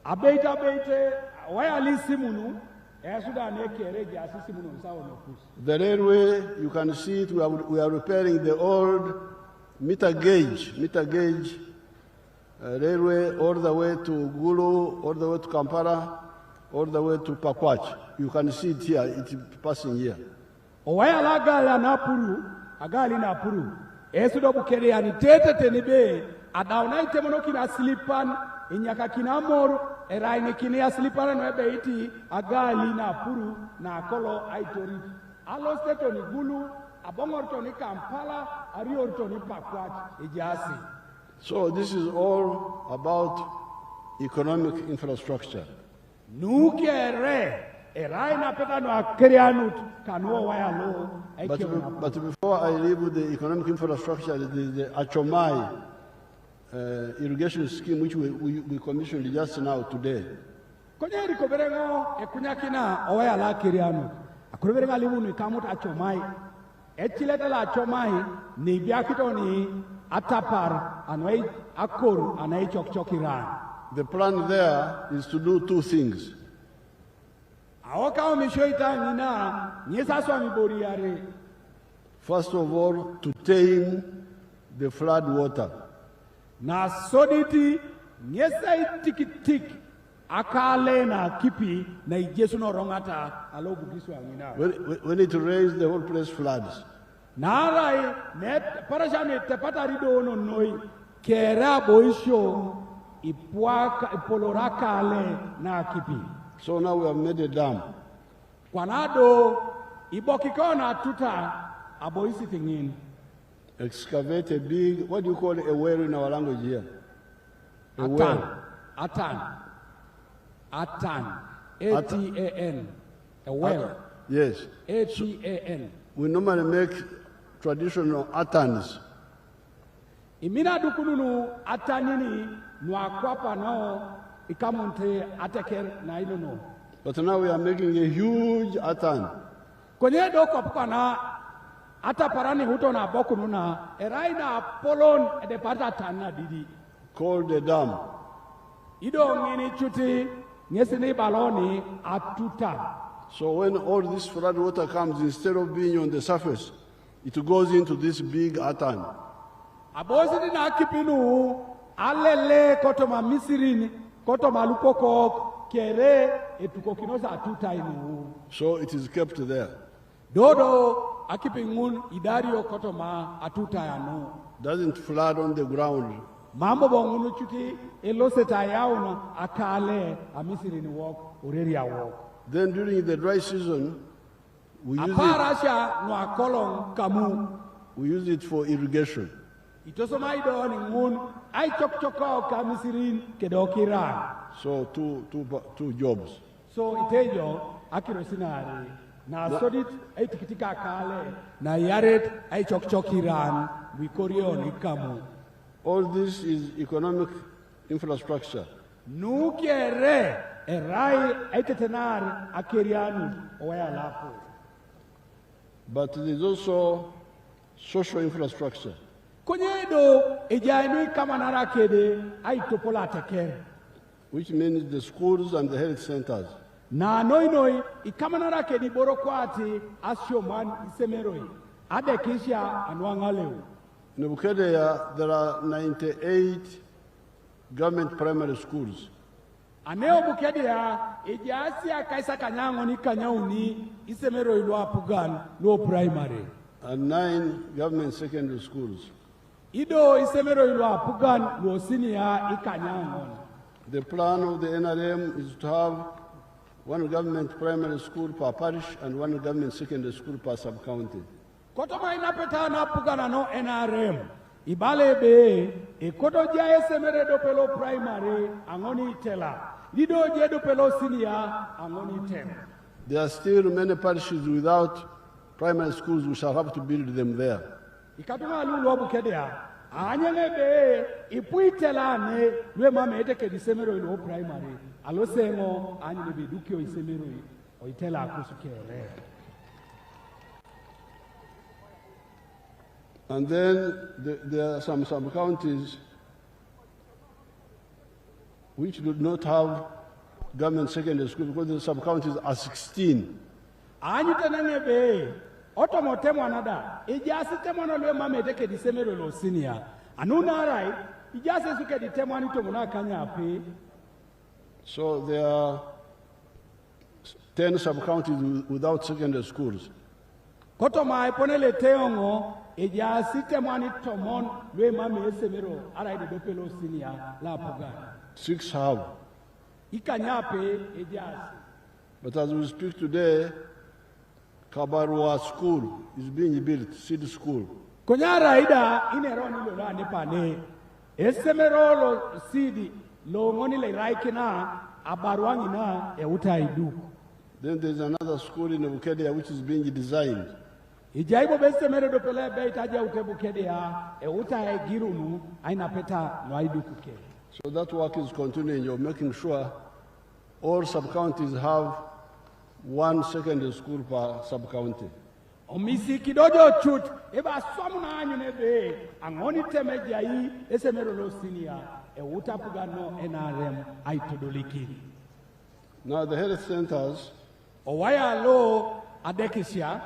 Abate waya lisimunu esuda ne kereji asisimunu nsawo no kus. The railway, you can see it, we are repairing the old meter gauge railway all the way to Gulu, all the way to Kampala, all the way to Pakwach. You can see it here, it's passing here. Waya lagala napuru, agali napuru. Esudo Bukedea ni tete tenibe, adauna itemono kina slipan, inyaka kina moru, eraini kina slipan nwebe iti, agali napuru, na kolo aitori. Alo steto ni Gulu, abongorto ni Kampala, ariorto ni Pakwach, ijasi. So this is all about economic infrastructure. Nukere, eraina peta no akerianut, kanuo waya lo, But before I leave with the economic infrastructure, the Achomai irrigation scheme, which we commissioned just now today. Konye rikoberengo ekunyakina owaya la kerianut. Akuberenga limu ni kamut Achomai. Echileta la Achomai ni biakito ni atapar anwei akor anai chokchokiran. The plan there is to do two things. First of all, to tame the flood water. Na soditi nyesa tik akale na kipi na ijesu no rongata alobu kisu angina. When it rains, the whole place floods. Narai net parajane tepata rido no noi kera boisho ipuaka ipoloraka ale na kipi. So now we have made a dam. Kwanado ibokikona tuta aboisi tingin. Excavate a big, what do you call it, a well in our language here? Atan. A-T-A-N. A well. Yes. A-T-A-N. We normally make traditional atans. Imina dukununu atanini nuakwapa nao ikamunte ateker na ilono. But now we are making a huge atan. Kwenye doko pukana ata parani huto na boku nuna eraina polon edepata tana didi. Called the dam. Ido ngini chuti nyesini baloni atuta. So when all this flood water comes, instead of being on the surface, it goes into this big atan. Abosidi na kipinu alele kotoma misirini kotoma lukoko kere etukokinosa atuta inu. So it is kept there. Dodo akipingun idario kotoma atuta yanu. Doesn't flood on the ground. Mambo bongunu chuti eloseta yauna akale amisirini walk ureria walk. Then during the dry season, we use it for irrigation. So two jobs. So itejo akirosinari na sodit ay tikitika kale na yaret ay chokchokiran wikorion ikamu. All this is economic infrastructure. Nukere erai aitetenar akerianu oya lapo. But there is also social infrastructure. Konyedo ejainu kama narakede aitopola teker. Which means the schools and the health centers. Na noi ikama narakedi borokwati asyoman isemeroi. Adekisha anwangaleu. In Bukedea, there are 98 government primary schools. Aneo Bukedea ejasia kaisa kanyango ni kanyauni isemero ilo apugan lo primary. And 9 government secondary schools. Ido isemero ilo apugan lo senior ikanyangon. The plan of the NRM is to have one government primary school per parish and one government secondary school per sub-county. Kotoma inapeta na apugana no NRM. Ibalebe e koto ja esemere do pelo primary angoni tela. Lido je do pelo senior angoni tem. There are still many parishes without primary schools. We shall have to build them there. Ikatuma lulu Bukedea. Anyelebe ipuitela ne lwe mama eteke disemero ilo primary. Alosengo anyelebe dukio isemero oitela akusukere. And then there are some sub-counties which do not have government secondary school because the sub-counties are 16. Anyitenengebe otomotemwa anada ijasi temwa lwe mama eteke disemero lo senior. Anuna right ijasi suke ditemwa ni tomuna kanya ape. So there are 10 sub-counties without secondary schools. Kotoma iponele teongo ijasi temwa ni tomon lwe mama esemero ara ide dopelo senior la puga. 6 have. Ikanya ape ijasi. But as we speak today, Kabarwa School is being built, seed school. Konyara ida ineroni lo la nepane. Esemero lo sidi lo ngoni le raikina abarwangi na utaidu. Then there's another school in Bukedea which is being designed. Ijaibo besemero do pele be itaja Bukedea utaigirunu aina peta no aidu kuke. So that work is continuing. You're making sure all sub-counties have one secondary school per sub-county. Omisi kidojo chut eba somu na anyu nebe angoni temeja yi esemero lo senior utapuga no NRM aitodoliki. Now the health centers, Owaya lo adekisia.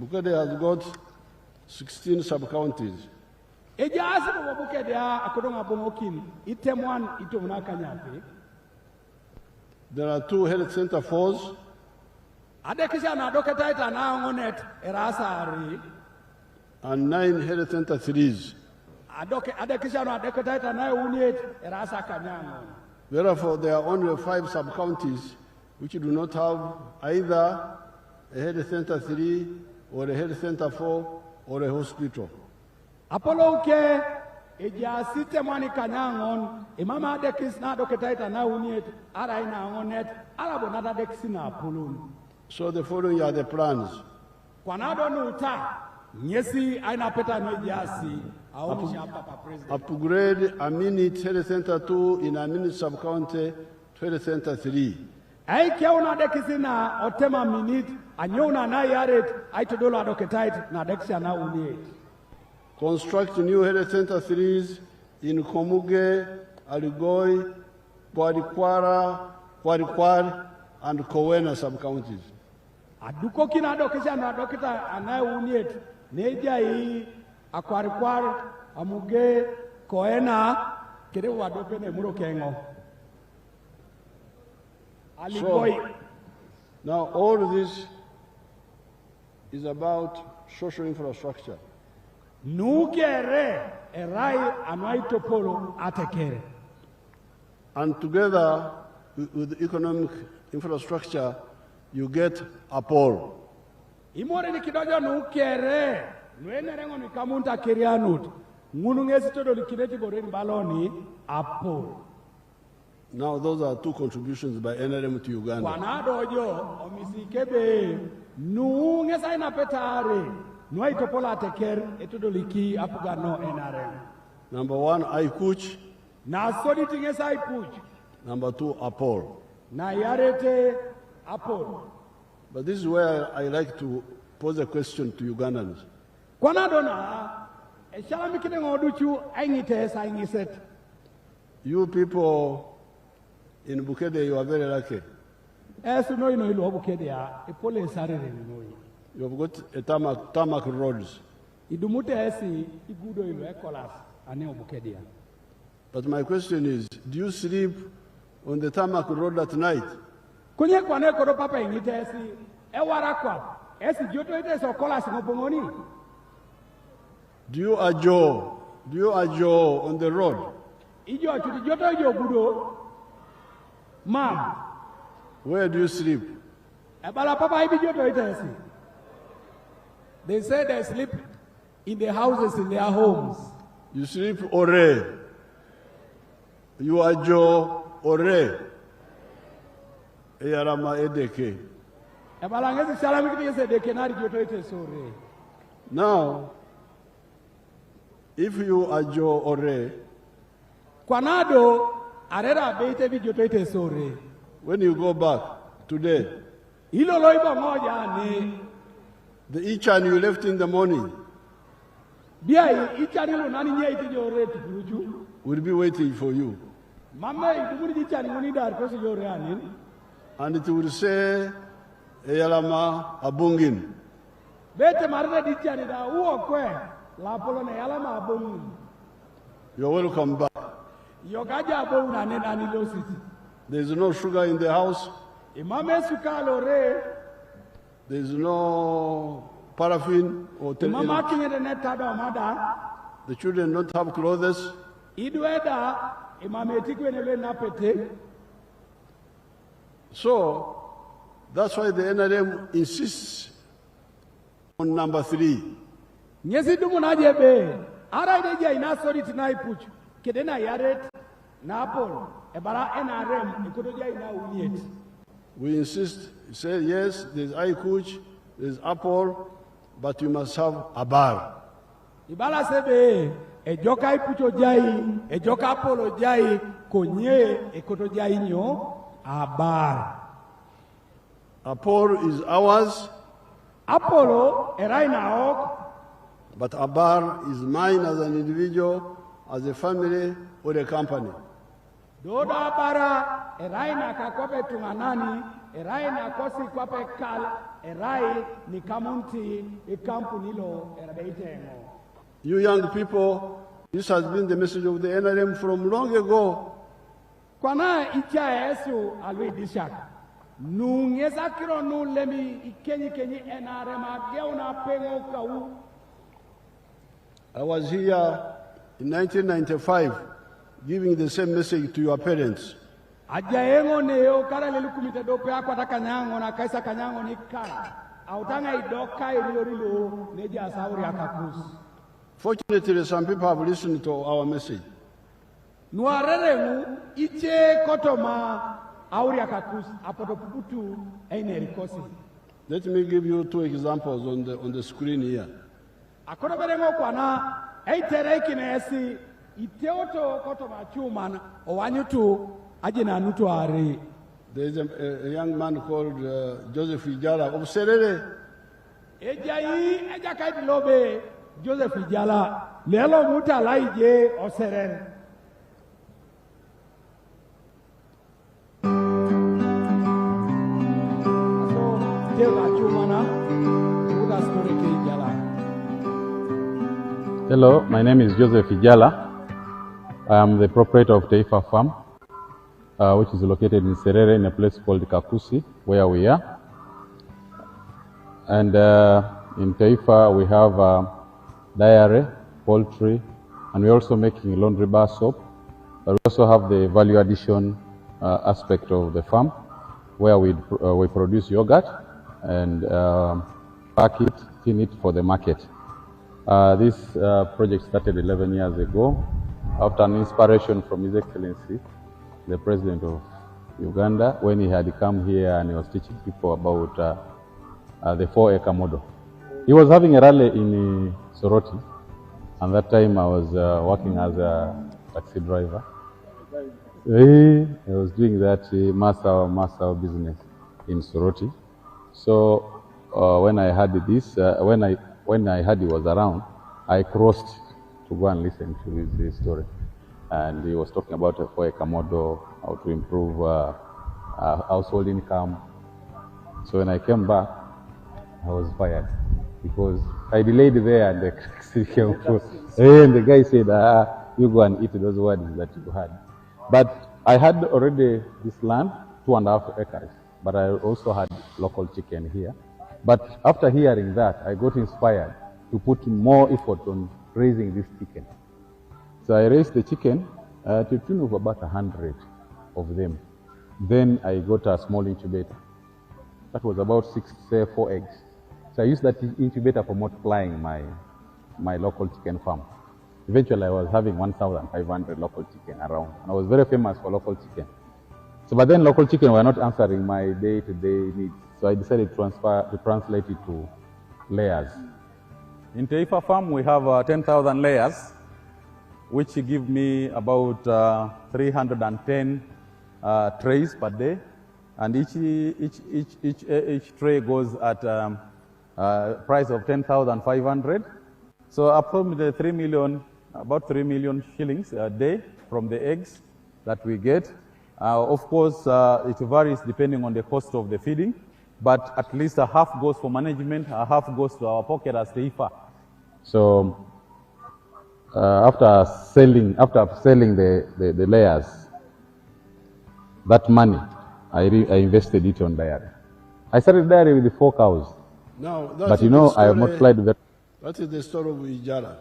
Bukedea has got 16 sub-counties. Eja asibu wa Bukedea akodonga bongokin itemwan itomuna kanyape. There are 2 health center 4s. Adekisia na doketaita na ngonet erasa ari. And 9 health center 3s. Adekisia na doketaita na uniet erasa kanyango. Therefore, there are only 5 sub-counties which do not have either a health center 3 or a health center 4 or a hospital. Apollo ke eja site mwani kanyangon imama adekis na doketaita na uniet ara ina ngonet ara bonada dekisi na Apollo. So the following are the plans. Kwanado nuta nyesi aina peta no jasi au papa president. Upgrade a minute health center 2 in a minute sub-county to health center 3. Ai kia una dekisi na otema minute anyona na yaret aitodola doketait na dekisi na uniet. Construct new health center 3s in Komuge, Aligoi, Kwarikwari, and Kowena sub-counties. Aduko kina dokisha na dokita anaye uniet neja hii Akwarikwari, Amuge, Kowena kede wadope ne muro kengo. Aligoi. So, now all this is about social infrastructure. Nukere erai anuaito polo atekere. And together with economic infrastructure, you get a pole. Imore ni kidogo nukere nuene rengo ni kamunta kirianut ngunu ngesi todo likineti boreni baloni apol. Now those are 2 contributions by NRM to Uganda. Kwanadojo omisikebe nu ngesa ina petare nuaito pola ateker etudo liki apugano NRM. Number 1, Aikuch. Na soliti ngesa ipuch. Number 2, Apol. Na yarete apol. But this is where I like to pose a question to Ugandans. Kwanadona eshala mikine ngoduchu aingite sa aingiset. You people in Bukedea, you are very lucky. Esu no ino ilo Bukedea epole sarere no. You have got a tarmac roads. Idumute esi igudo ilo ekolas ane Bukedea. But my question is, do you sleep on the tarmac road at night? Kunye kwane koro papa ingite esi ewara kwa esi joto ite so kolas ngopongoni. Do you adjure on the road? Ma'am. Where do you sleep? They say they sleep in the houses in their homes. You sleep ore. You adjure ore. Eyarama edeke. Now, if you adjure ore, when you go back today, the ichan you left in the morning will be waiting for you. And it will say, Eyalama Abungin. You're welcome back. There's no sugar in the house. There's no paraffin or the children don't have clothes. So that's why the NRM insists on number 3. We insist, say yes, there's iCoach, there's Apple, but you must have a bar. Apple is ours. Apollo, but a bar is mine as an individual, as a family, or a company. You young people, this has been the message of the NRM from long ago. I was here in 1995 giving the same message to your parents. Fortunately, some people have listened to our message. Let me give you 2 examples on the screen here. There is a young man called Joseph Ijala of Serere. Joseph Ijala, lelo mutala ije Oserere. Hello, my name is Joseph Ijala. I am the proprietor of Taifa Farm, which is located in Serere in a place called Kakusi, where we are. And in Taifa we have dairy, poultry, and we're also making laundry bar soap. But we also have the value addition aspect of the farm, where we produce yogurt and pack it, tin it for the market. This project started 11 years ago after an inspiration from His Excellency, the President of Uganda, when he had come here and he was teaching people about the 4-acre model. He was having a rally in Soroti, and that time I was working as a taxi driver. I was doing that master business in Soroti. So when I heard this, when I heard he was around, I crossed to go and listen to his story. And he was talking about a 4-acre model, how to improve household income. So when I came back, I was fired because I delayed there and the taxi came through. And the guy said, you go and eat those words that you had. But I had already this land, 2.5 acres, but I also had local chicken here. But after hearing that, I got inspired to put more effort on raising this chicken. So I raised the chicken to the tune of about 100 of them. Then I got a small incubator. That was about 4 eggs. So I used that incubator for multiplying my local chicken farm. Eventually I was having 1,500 local chicken around. And I was very famous for local chicken. So but then local chicken were not answering my day-to-day needs. So I decided to translate it to layers. In Taifa farm we have 10,000 layers, which give me about 310 trays per day. And each tray goes at price of 10,500. So approximately 3 million, about 3 million shillings a day from the eggs that we get. Of course, it varies depending on the cost of the feeding, but at least a half goes for management, a half goes to our pocket as Taifa. So after selling the layers, that money, I invested it on dairy. I started dairy with the 4 cows. Now, but you know, I have multiplied that. That is the story of Ijara.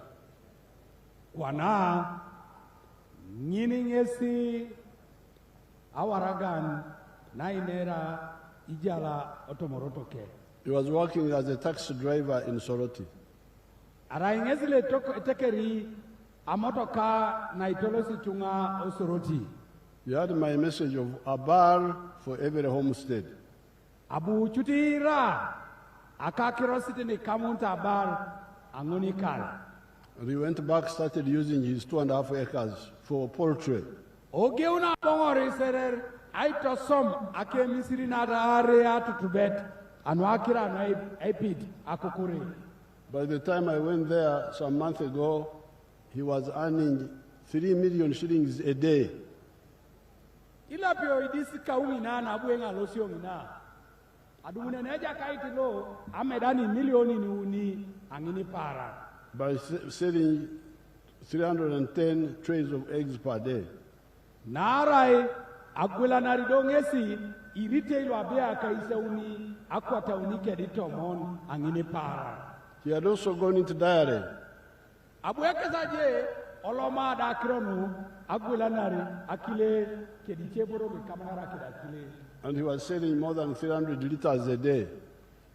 Wana nginingesi awaragan nainera ijala otomorotoke. He was working as a taxi driver in Soroti. Araingesi le tekeri amotoka na itolosi tunga osoroti. You had my message of a bar for every homestead. Abu chutira akakirositi ni kamunta bar angonikal. And he went back, started using his 2.5 acres for poultry. Ogeuna bongori serer aito som ake misiri na area to Tibet anwakira na epid akukuri. By the time I went there some month ago, he was earning 3 million shillings a day. Ilapio idisika umina na buenga losio mina. Adumune neja kaiti lo amedani milioni ni uni angini para. By selling 310 trays of eggs per day. Narai agwela naridongesi irite ilo abea kaisa uni akwata unike ditomon angini para. He had also gone into dairy. Abueke saje oloma da kronu agwela nari akile kedicheboro be kamara kedakile. And he was selling more than 300 liters a day.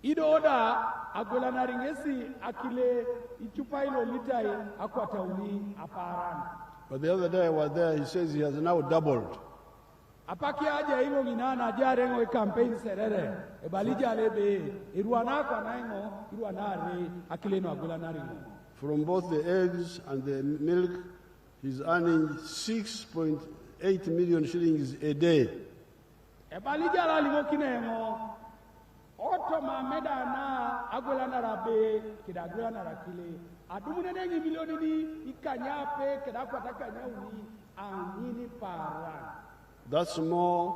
Idoda agwela nari ngesi akile ichupa ilo litai akwata uni aparan. But the other day I was there, he says he has now doubled. Apaki aje ilo nginana jarengo campaign serere ebalija lebe iruana kwa naingo iruana re akile no agwela nari. From both the eggs and the milk, he's earning 6.8 million shillings a day. Ebalija la limokine ngo oto mameda na agwela na rabe kidagwela na rakile adumune nengi milioni ni ikanyape kidakwata kanyauni angini para. That's more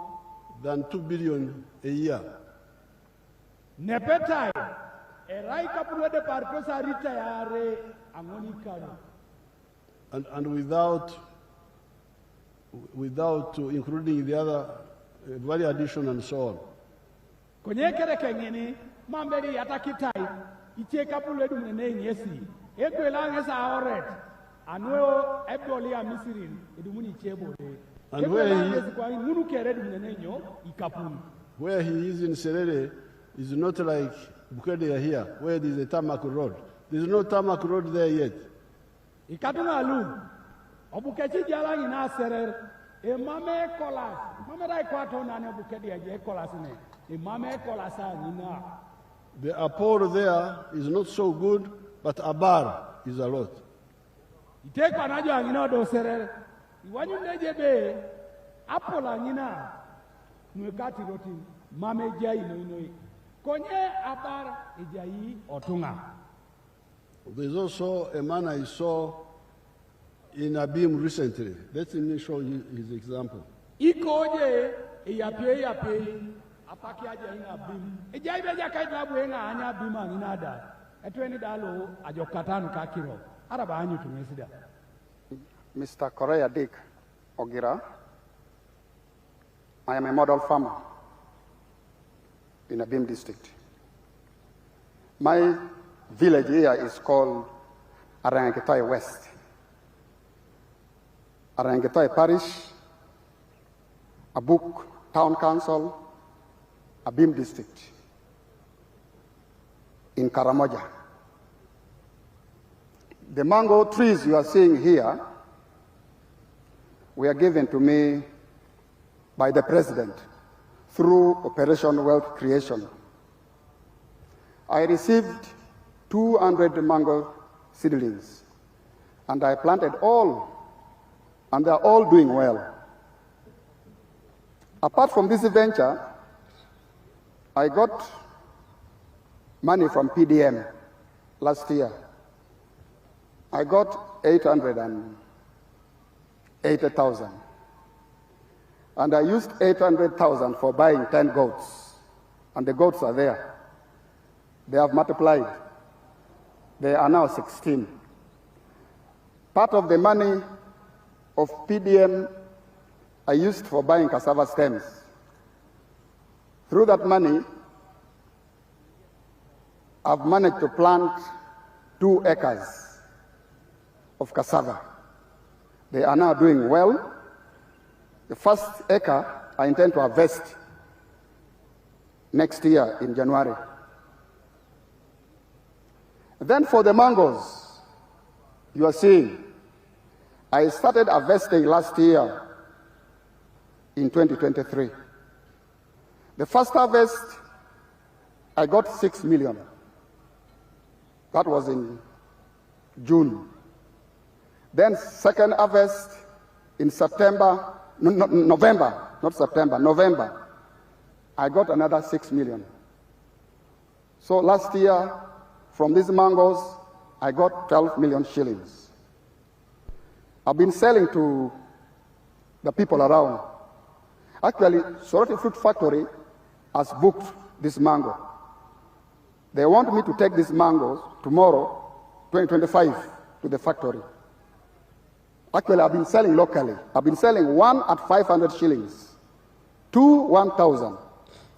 than 2 billion a year. Nepetai erai kapulwe de parkosa ritayare angoni karo. And without including the other value addition and so on. Konye kere kengeni mamberi yatakitai iche kapulwe dumene ngesi egwela ngesa oret anwo ebdoli ya misirin edumuni chebole. And where he is in Serere is not like Bukedea here, where there is a tarmac road. There is no tarmac road there yet. Ikatungalu, obukechi jala ina Serere, e mame kolas, mame dai kwato na ne Bukedea je kolas ne, e mame kolasa ina. The apport there is not so good, but a bar is a lot. Itekwa najo angina do Serere. Iwanyu nejebe apola nyina nwekati roti mame jai no konye abara ejai otunga. There's also a man I saw in Abim recently. Let me show you his example. Ikoje yape apaki aje ina Abim ejai beja kaita buenga anya Abim nginada etweni dalo ajokatanu kakiro araba anyu tumesida. Mr. Korea Dick Ogira, I am a model farmer in Abim district. My village here is called Arangitoi West, Arangitoi Parish, Abuk Town Council, Abim District, in Karamoja. The mango trees you are seeing here were given to me by the President through Operation Wealth Creation. I received 200 mango seedlings, and I planted all, and they are all doing well. Apart from this venture, I got money from PDM last year. I got 880,000. And I used 800,000 for buying 10 goats. And the goats are there. They have multiplied. They are now 16. Part of the money of PDM I used for buying cassava stems. Through that money, I've managed to plant 2 acres of cassava. They are now doing well. The first acre I intend to harvest next year in January. Then for the mangoes, you are seeing, I started harvesting last year in 2023. The first harvest, I got 6 million. That was in June. Then second harvest in November, I got another 6 million. So last year, from these mangoes, I got 12 million shillings. I've been selling to the people around. Actually, Soroti Fruit Factory has booked this mango. They want me to take these mangoes tomorrow, 2025, to the factory. Actually, I've been selling locally. I've been selling 1 at 500 shillings, 2, 1,000.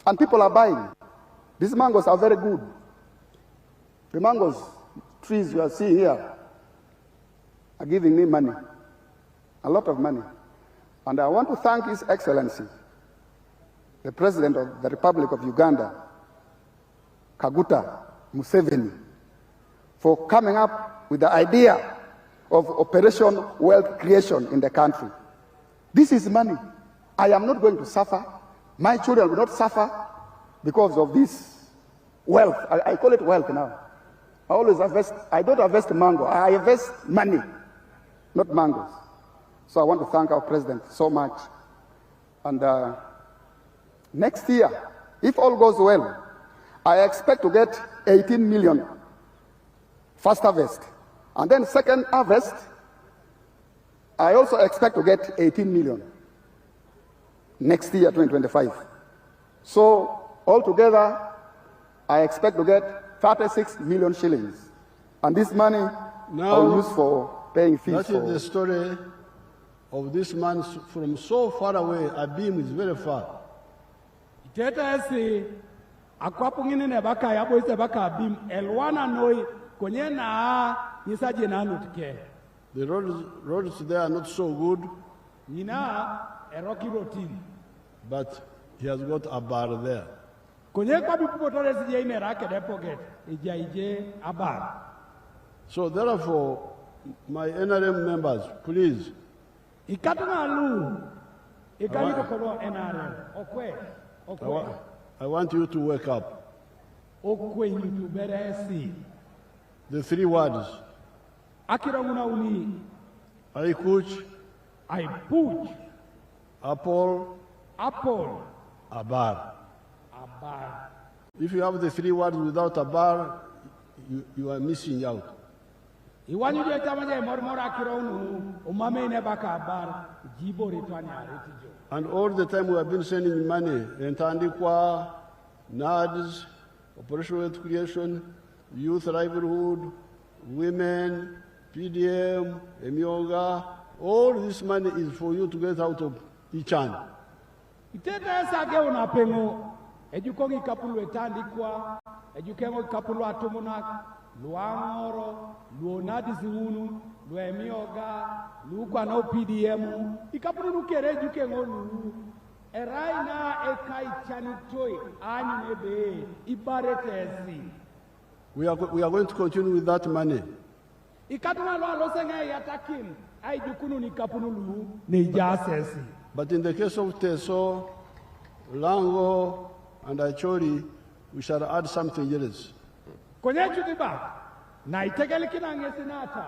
And people are buying. These mangoes are very good. The mangoes trees you are seeing here are giving me money, a lot of money. And I want to thank His Excellency, the President of the Republic of Uganda, Kaguta Museveni, for coming up with the idea of Operation Wealth Creation in the country. This is money. I am not going to suffer. My children will not suffer because of this wealth. I call it wealth now. I always harvest. I don't harvest mango. I harvest money, not mangoes. So I want to thank our President so much. And next year, if all goes well, I expect to get 18 million first harvest. And then second harvest, I also expect to get 18 million next year, 2025. So altogether, I expect to get 36 million shillings. And this money now, I'll use for paying fees. That is the story of this man from so far away. Abim is very far. The roads there are not so good, but he has got a bar there. So therefore, my NRM members, please, I want you to wake up. The 3 words. I coach, apple, a bar. If you have the 3 words without a bar, you are missing out. And all the time we have been sending money, Entandikwa, NADS, Operation Wealth Creation, Youth Livelihood, Women, PDM, Emyoga, all this money is for you to get out of Ichan. luangoro, luonadi ziunu, luemioga, lukwa no PDM, ikapuru nukere juke ngonu. Eraina ekai chanitoi ani nebe ibaretesi. We are going to continue with that money. Ikatuna lo losenge yatakin ai jukunu ni kapunulu ni jasesi. But in the case of Teso, Lango, and Achori, we shall add something else. Kwenye chutiba na itegelikina ngesinata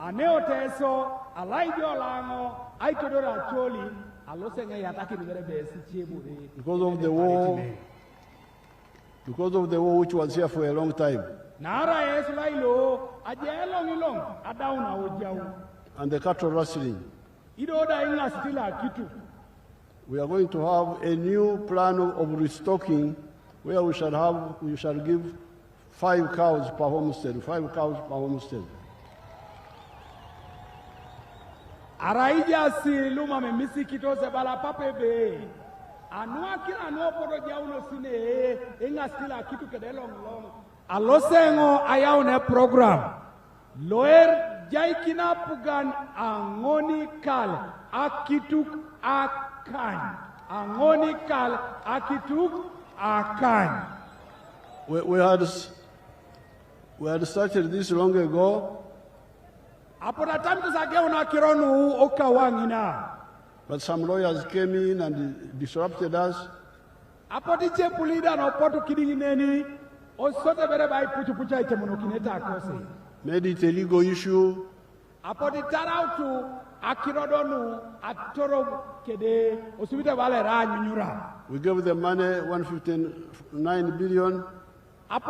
aneo Teso alaijo Lango aitodora Acholi alosenge yatakin verebe sichebure. Because of the war which was here for a long time. Nara Yesu lailo ajelong ilong adauna ojau. And the cattle rustling. Idoda inga stila kitu. We are going to have a new plan of restocking where we shall give 5 cows per homestead, 5 cows per homestead. Araija si luma me misi kito se bala pape be. Anua kila anua podo jauno sine inga stila kitu kedelong long. Alosengo ayaune program. Loer jaikina pugan angoni kal akituk akan. Angoni kal akituk akan. We had started this long ago. But some lawyers came in and disrupted us. Made it a legal issue. We gave the money 159 billion. But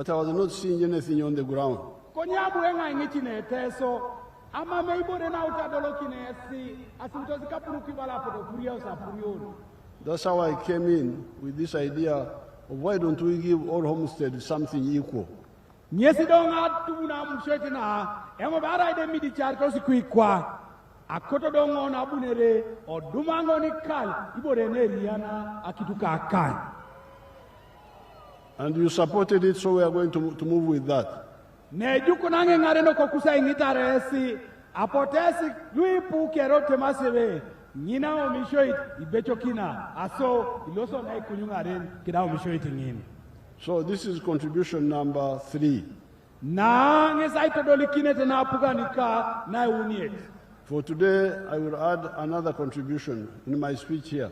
I was not seeing anything on the ground. That's how I came in with this idea of why don't we give all homesteads something equal. And you supported it, so we are going to move with that. So this is contribution number 3. For today, I will add another contribution in my speech here.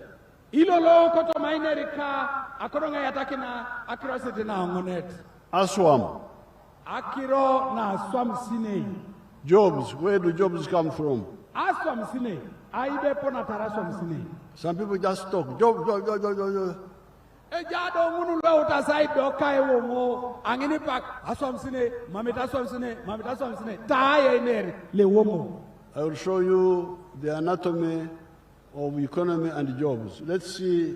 Aswam. Jobs. Where do jobs come from? Some people just talk. Job. I will show you the anatomy of economy and jobs. Let's see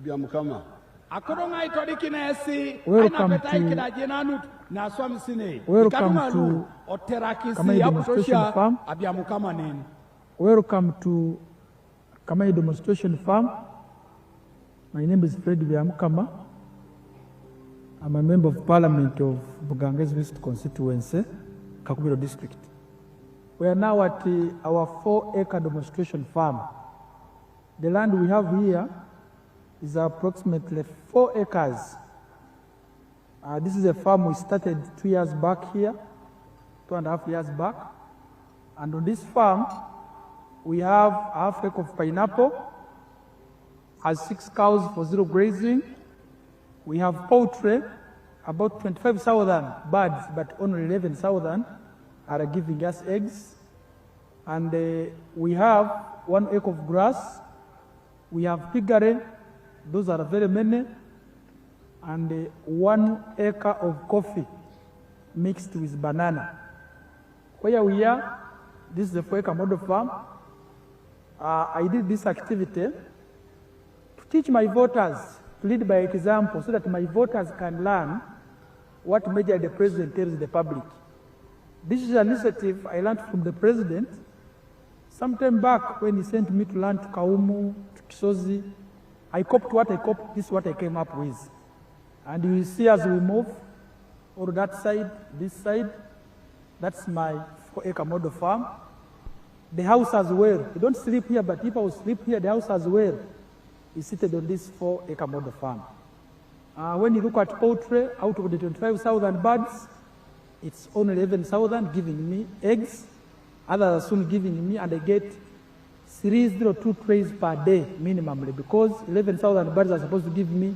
Biamukama. Welcome to Kamai Demonstration Farm. Welcome to Kamai Demonstration Farm. My name is Fred Biamukama. I'm a member of Parliament of Buganges West Constituency, Kakubiro District. We are now at our 4-acre demonstration farm. The land we have here is approximately 4 acres. This is a farm we started 2 years back here, 2.5 years back. And on this farm, we have a half acre of pineapple, has 6 cows for zero grazing. We have poultry, about 25,000 birds, but only 11,000 are giving us eggs. And we have 1 acre of grass. We have piggery, those are very many. And 1 acre of coffee mixed with banana. Where we are, this is the 4-acre model farm. I did this activity to teach my voters, to lead by example, so that my voters can learn what measure the president tells the public. This is an initiative I learned from the president sometime back when he sent me to learn to Kaumu, to Kisozi, I coped what I coped, this is what I came up with. And you will see as we move, or that side, this side, that's my 4-acre model farm. The house as well, you don't sleep here, but if I will sleep here, the house as well is seated on this 4-acre model farm. When you look at poultry, out of the 25,000 birds, it's only 11,000 giving me eggs. Others are soon giving me, and I get 302 trays per day minimally, because 11,000 birds are supposed to give me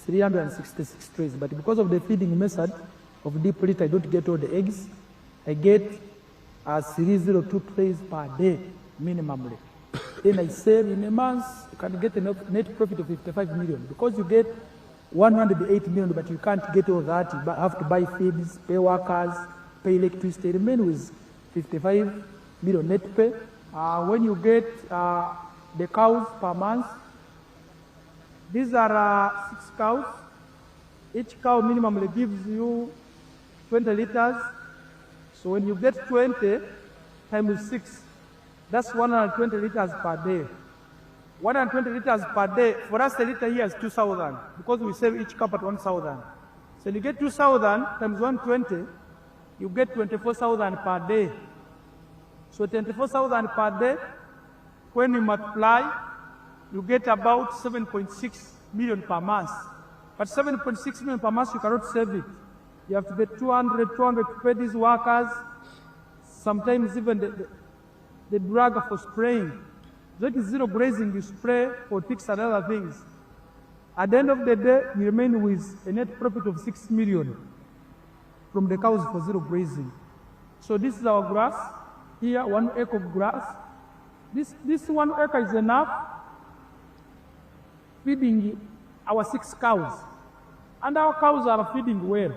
366 trays. But because of the feeding method of deep litter, I don't get all the eggs. I get 302 trays per day minimally. Then I save in a month, you can get a net profit of 55 million, because you get 108 million, but you can't get all that. You have to buy feeds, pay workers, pay electricity. Remain with 55 million net pay. When you get the cows per month, these are 6 cows. Each cow minimally gives you 20 liters. So when you get 20 times 6, that's 120 liters per day. 120 liters per day, for us a liter here is 2,000, because we save each cup at 1,000. So you get 2,000 times 120, you get 24,000 per day. So 24,000 per day, when you multiply, you get about 7.6 million per month. But 7.6 million per month, you cannot save it. You have to get 200 to pay these workers, sometimes even the drug for spraying. That is zero grazing, you spray for ticks and other things. At the end of the day, you remain with a net profit of 6 million from the cows for zero grazing. So this is our grass. Here, 1 acre of grass. This 1 acre is enough feeding our 6 cows. And our cows are feeding well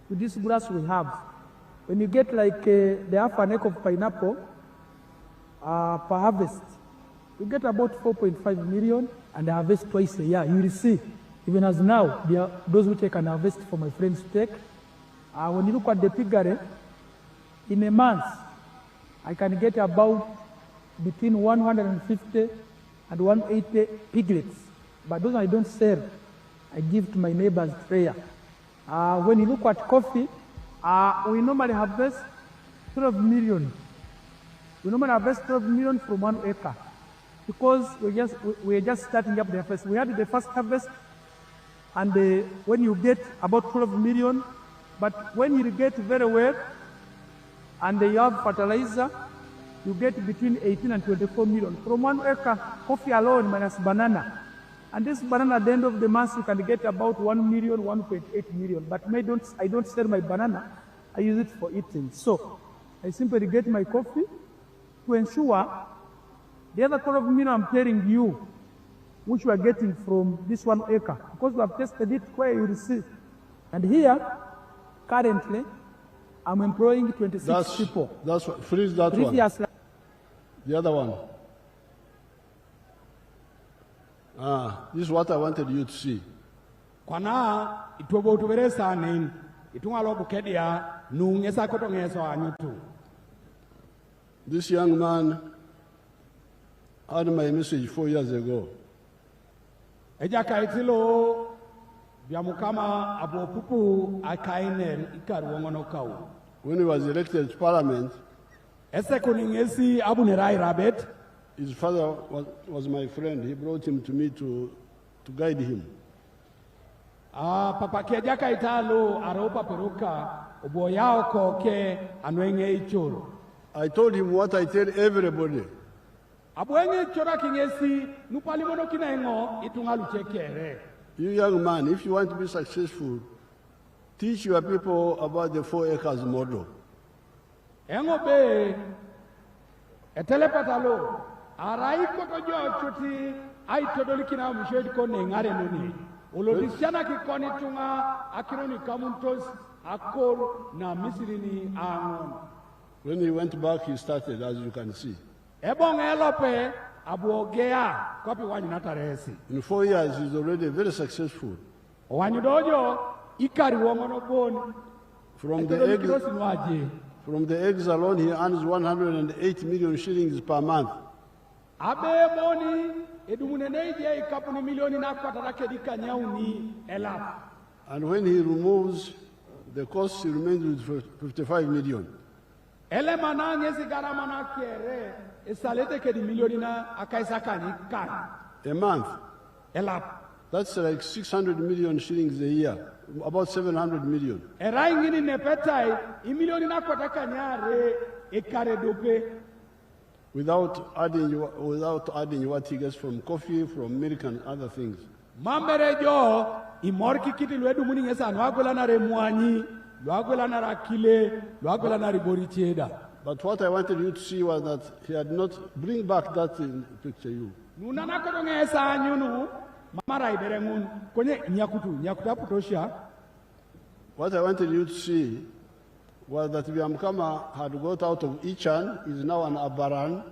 with this grass we have. When you get like the half an acre of pineapple, per harvest, you get about 4.5 million, and I harvest twice a year. You will see, even as now, there are those who take and harvest for my friends to take. When you look at the piggery, in a month, I can get about between 150 and 180 piglets. But those I don't sell, I give to my neighbors prayer. When you look at coffee, we normally harvest 12 million. We normally harvest 12 million from 1 acre, because we're just starting up the harvest. We had the first harvest, and when you get about 12 million, but when you get very well, and you have fertilizer, you get between 18 and 24 million. From 1 acre, coffee alone minus banana. And this banana, at the end of the month, you can get about 1 million, 1.8 million. But I don't sell my banana, I use it for eating. So I simply get my coffee, to ensure the other 12 million I'm telling you, which we are getting from this 1 acre, because we have tested it where you receive. And here, currently, I'm employing 26 people. That's what, freeze that 3 one. years. The other one. This is what I wanted you to see. Kwana itobo utuberesa nini itungalo Bukedea nungesa kotongeso anyutu. This young man had my message 4 years ago. Ejaka itilo vyamukama abopupu akainel ikaruongono kau. When he was elected to parliament, Ese kuningesi abunerai rabet. His father was my friend. He brought him to me to guide him. Papa kiajaka italo aropa peruka uboyao koke anwenge ichoro. I told him what I tell everybody. Abuenge chora kingesi nupali mono kinaengo itungalu chekere. You young man, if you want to be successful, teach your people about the 4 acres model. Engo be etelepatalo arai kotojo chuti ai todoli kina mshedi kone ngare nuni. Olodisiana kikoni tunga akironi kamuntos akor na misirini angon. When he went back, he started, as you can see. Ebong elope abuogea kopi wanyu nataresi. In 4 years, he's already very successful. Wanyu dojo ikari womono boni. From the eggs alone, he earns 108 million shillings per month. Abe boni And when he removes the cost, he remains with 55 million. A month. That's like 600 million shillings a year, about 700 million. Without adding what he gets from coffee, from milk and other things. But what I wanted you to see was that he had not bring back that in picture you. What I wanted you to see was that Biamkama had got out of Ichan, is now an Abaran.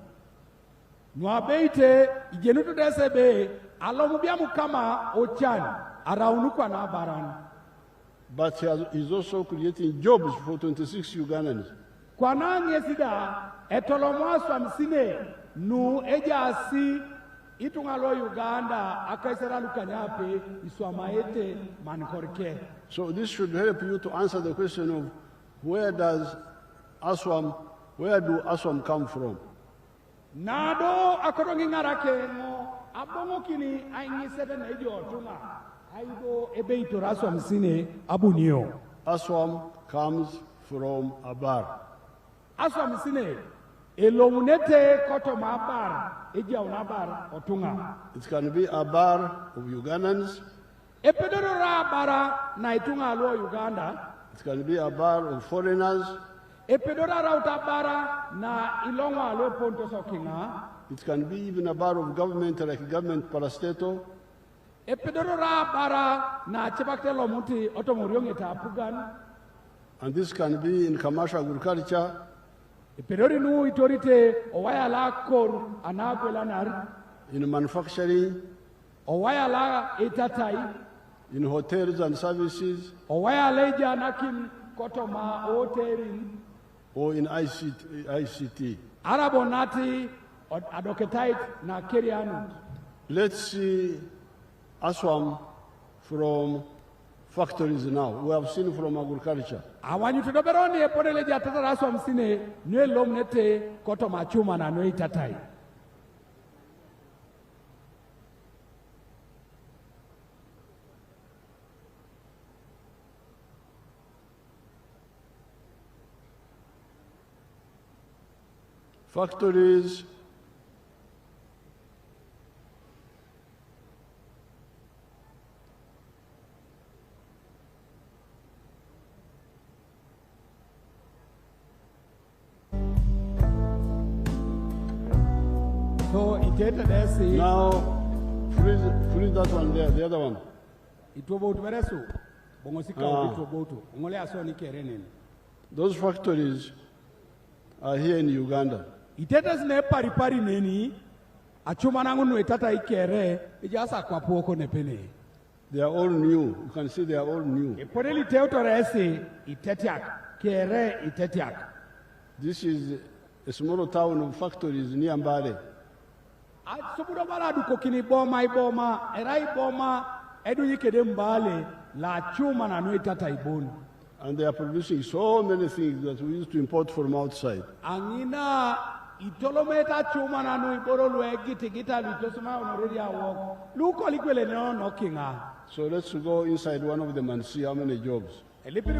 But he's also creating jobs for 26 Ugandans. So this should help you to answer the question of where do Aswam come from? Nado akorongi ngarake mo abongokini aingisete na idi otunga aido ebeito Aswam sine abunio. Aswam comes from Abar. Aswam sine elongunete koto mabar eja unabar otunga. It can be Abar of Ugandans. Epedora bara na itunga lo Uganda. It can be a bar of foreigners. It can be even a bar of government, like government parastatal. And this can be in commercial agriculture. In manufacturing. In hotels and services, or in ICT. Let's see Aswam from factories now. We have seen from agriculture. Factories, so it now freeze that one there, the other one. Those factories are here in Uganda. They are all new. You can see they are all new. This is a small town of factories near Mbale. And they are producing so many things that we used to import from outside. So let's go inside one of them and see how many jobs. You can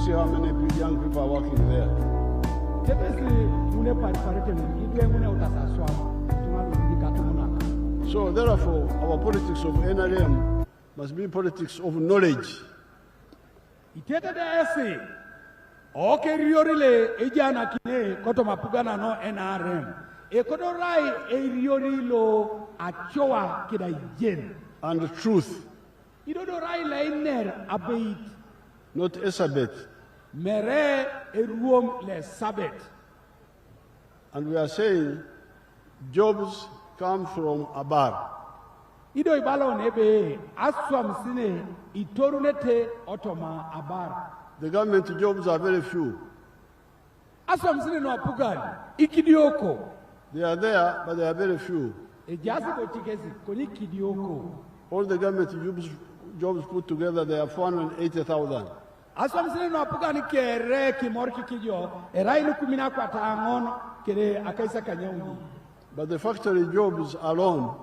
see how many young people are working there. So therefore, our politics of NRM must be politics of knowledge. And truth. Not Esabet. And we are saying jobs come from Abar. Ido ibalo nebe aswam sine itorunete otoma abar. The government jobs are very few. Aswam sine no apugan ikidioko. They are there, but they are very few. Ejasi ko chikesi koni kidioko. All the government jobs put together, they are 480,000. Aswam sine no apugan kere kimorki kijo erai lukumina kwa taangon kere akaisa kanyauni. But the factory jobs alone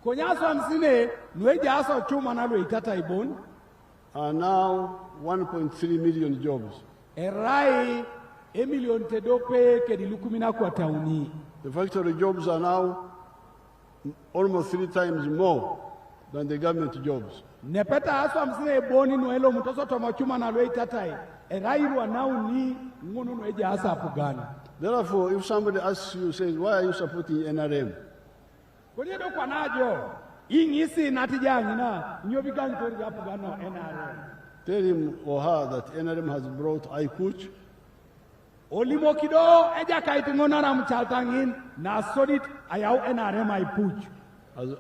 Konyaso msine nueja aso chuma nalo itata ibon are now 1.3 million jobs. Erai million tedope kedi lukumina kwa tauni. The factory jobs are now almost 3 times more than the government jobs. Nepeta aso msine boni nuelo mutoso tomo chuma nalo itata erai ruwa nauni ngunu nueja asa apugana. Therefore, if somebody asks you, says, why are you supporting NRM? Konyedo kwa najo, ingisi natijangi na nyobiganyi tori apugano NRM. Tell him or her that NRM has brought iKuch. Olimo kido eja kaitingona na mchaltangin na sodit ayau NRM iPuch.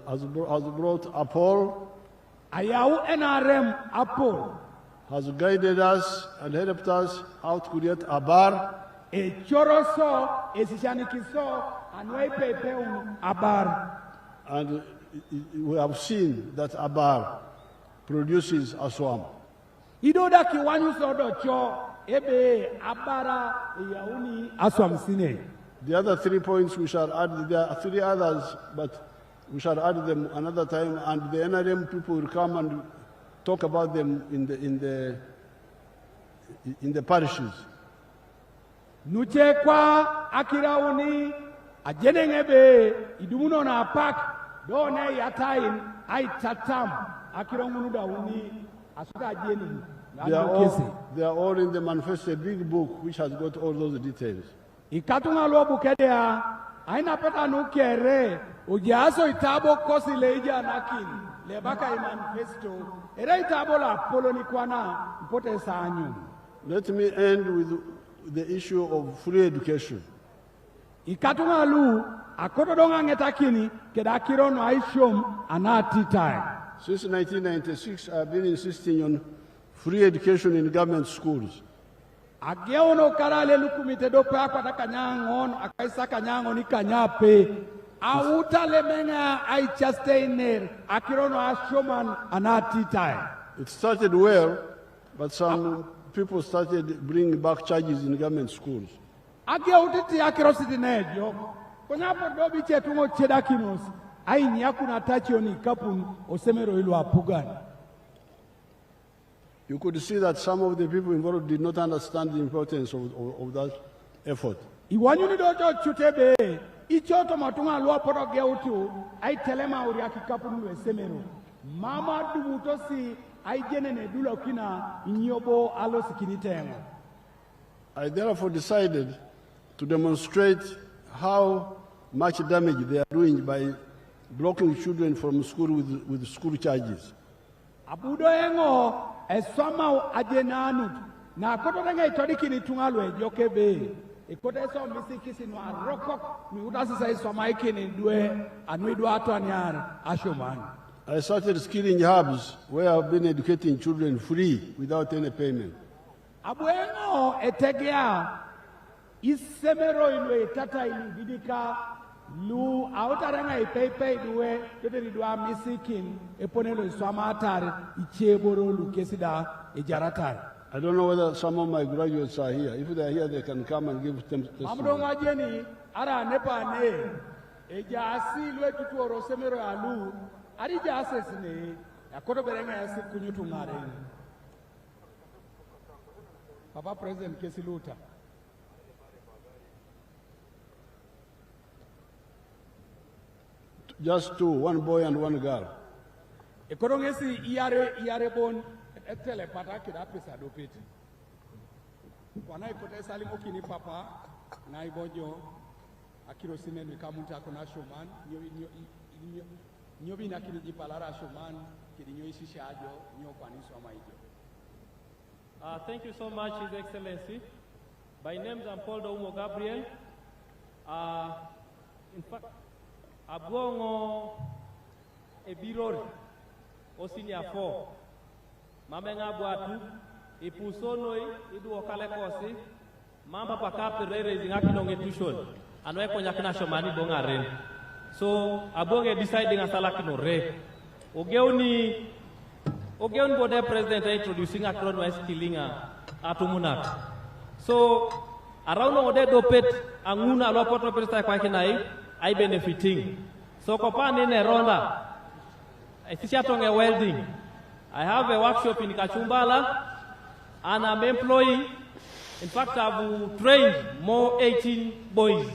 Has brought Apol. Ayau NRM Apol. Has guided us and helped us how to create a bar. E choroso, e sishanikiso, anwei pepeun abar. And we have seen that a bar produces a swamp. Idoda kiwanyu sodo cho, ebe abara yauni aswam sine. The other 3 points we shall add, there are 3 others, but we shall add them another time, and the NRM people will come and talk about them in the parishes. Nuche kwa akirauni ajenengebe idumuno na pak done yatain aitatam akirongunu uni asuka ajeni. They are all in the manifesto, a big book which has got all those details. Ikatunga lo Bukedea aina peta nukere ujaso itabo kosi leija nakin lebaka manifesto era itabo la poloni kwana mpote sanyu. Let me end with the issue of free education. Ikatunga lu akoto donga ngetakini kedakiro no aishom anatitai. Since 1996, I've been insisting on free education in government schools. Ageono karale lukumite dope akwata kanyangon akaisa kanyangon ikanyape auta lemenga aichasteiner akirono ashoman anatitai. It started well, but some people started bringing back charges in government schools. Ageutiti akirositi nejo konyapo dobi chetungo chedakinos ai nyakuna tachioni kapun osemero ilu apugani. You could see that some of the people involved did not understand the importance of that effort. Iwanyuni dojo chutebe ichoto matunga lua poro geutu ai telema uriaki kapun wesemero mama dumutosi ai jenene dula kina inyobo alo sikinitengo. I therefore decided to demonstrate how much damage they are doing by blocking children from school with school charges. Abudo engo esoma ajenanu na koto renga itoriki ni tungalwe jokebe ikote so misikisi no arokok ni udasi sa esoma ikini due anuidu ato anyar ashomani. I started skilling hubs where I've been educating children free without any payment. Abuengo etegea isemero ilwe tata ilibidika lu autarenga ipepe duwe yote ridwa misikin eponelo iswama atari icheboro lu kesida ejaratari. I don't know whether some of my graduates are here. If they are here, they can come and give them testimony. Amdonga jeni ara nepa ne ejasi lwe tutu oro semero alu ari jase sine yakoto berenga yasi kunyutu ngare. Papa President Kesiluta. Just 2, one boy and one girl. Ekorongesi iare bon etele pata kida pesa dopeti. Wana ikote salimo kini papa na ibojo akiro sine ni kamunta kona shoman nyobi na kini jipalara shoman kini nyoishi shajo nyo kwaniso amaijo. Thank you so much, His Excellency. My name is Paul Doumo Gabriel. In fact, Abongo e biror o senior 4 mamenga buatu ipusonoi idu kale kosi mamba pakap rere zingaki nonge tuition anwe konya kana shomani bongaren so abonge decide ngasala kinore ogeuni bode president introducing a crown wise killinga atumunat so around ode dopet anguna lo poto president kwa kinai I benefiting so kopani ne ronda Tonge welding. I have a workshop in Kachumbala and I'm employing. In fact, I've trained more 18 boys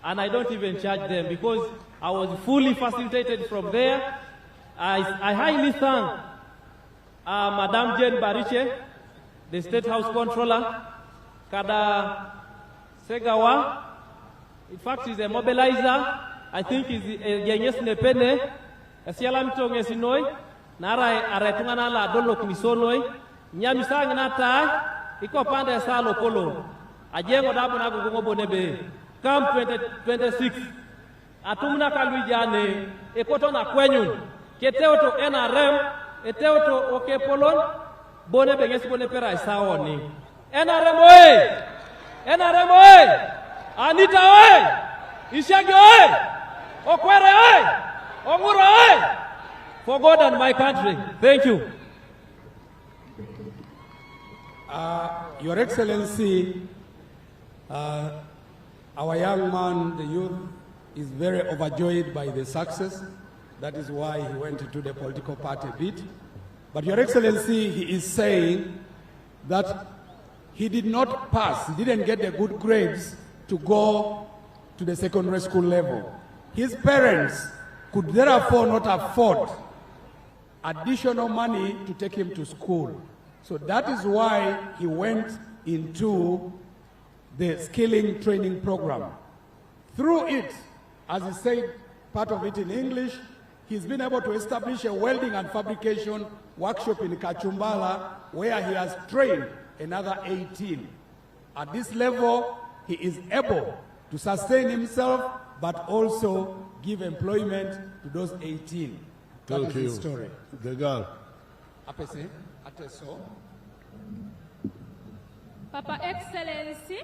and I don't even charge them because I was fully facilitated from there. I highly thank Madame Jane Bariche, the State House Controller, Kada Segawa. In fact, she's a mobilizer. I think he's Yenyes Nepene. Asialam tonge sinoi nara aretungana la dolo kimisonoi nyamisang nata iko pande salo polo ajengo dabu na gugungo bonebe camp 2026 atumna kalwijane ekoto na kwenyun keteo to NRM eteo to okepolon bonebe ngesi bonepera isawoni NRM oye Anita oye Ishagi oye Okwere oye for God and my country. Thank you. Your Excellency, our young man, the youth, is very overjoyed by the success. That is why he went into the political party bit. But Your Excellency, he is saying that he did not pass, he didn't get the good grades to go to the secondary school level. His parents could therefore not afford additional money to take him to school. So that is why he went into the skilling training program. Through it, as he said, part of it in English, he's been able to establish a welding and fabrication workshop in Kachumbala where he has trained another 18. At this level, he is able to sustain himself but also give employment to those 18. That is the story. The girl. Papa Excellency,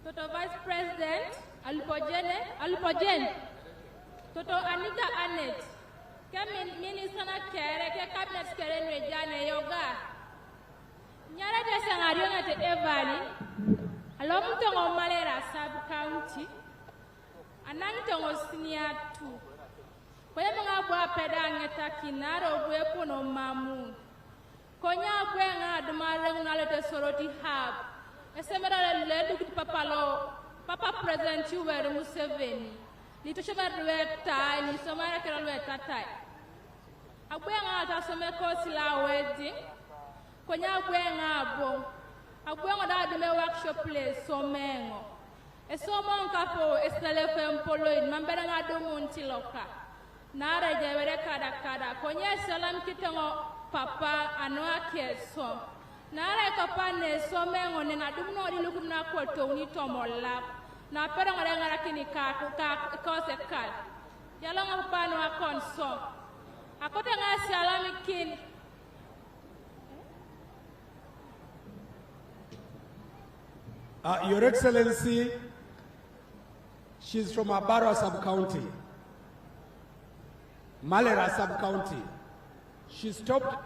Toto Vice President, Alupojene, Toto Anita Anet, Minister na Kere, Cabinet Kere Rejane Yoga, Nyara de Sangariona de Evali, Alomutongo Malera Sub County, Anantongo Senior 2. Kwa mga bwa pedangeta kinaro bwe kuno mamu. Konya bwe nga dumare unalete soroti hab. Esemera ledu papalo Papa President Yoweri Museveni. Litosheba rweta ni somara kera rweta tai. Abwe nga atasome kosi la wedding. Konya abwe nga abo. Abwe nga da dume workshop place somengo. Esomo nkapo estelefe mpolo in mambera nga domunti loka. Nara jawere kada konye salam kitango papa anoa keso nara papa ne so mengo ne na dumno di lukuna ko to ni tomola na pero ngara kini ka se kal yalo nga papa no akonso akote nga salam kin Your Excellency, she's from Abara sub-county. Malera sub-county. She stopped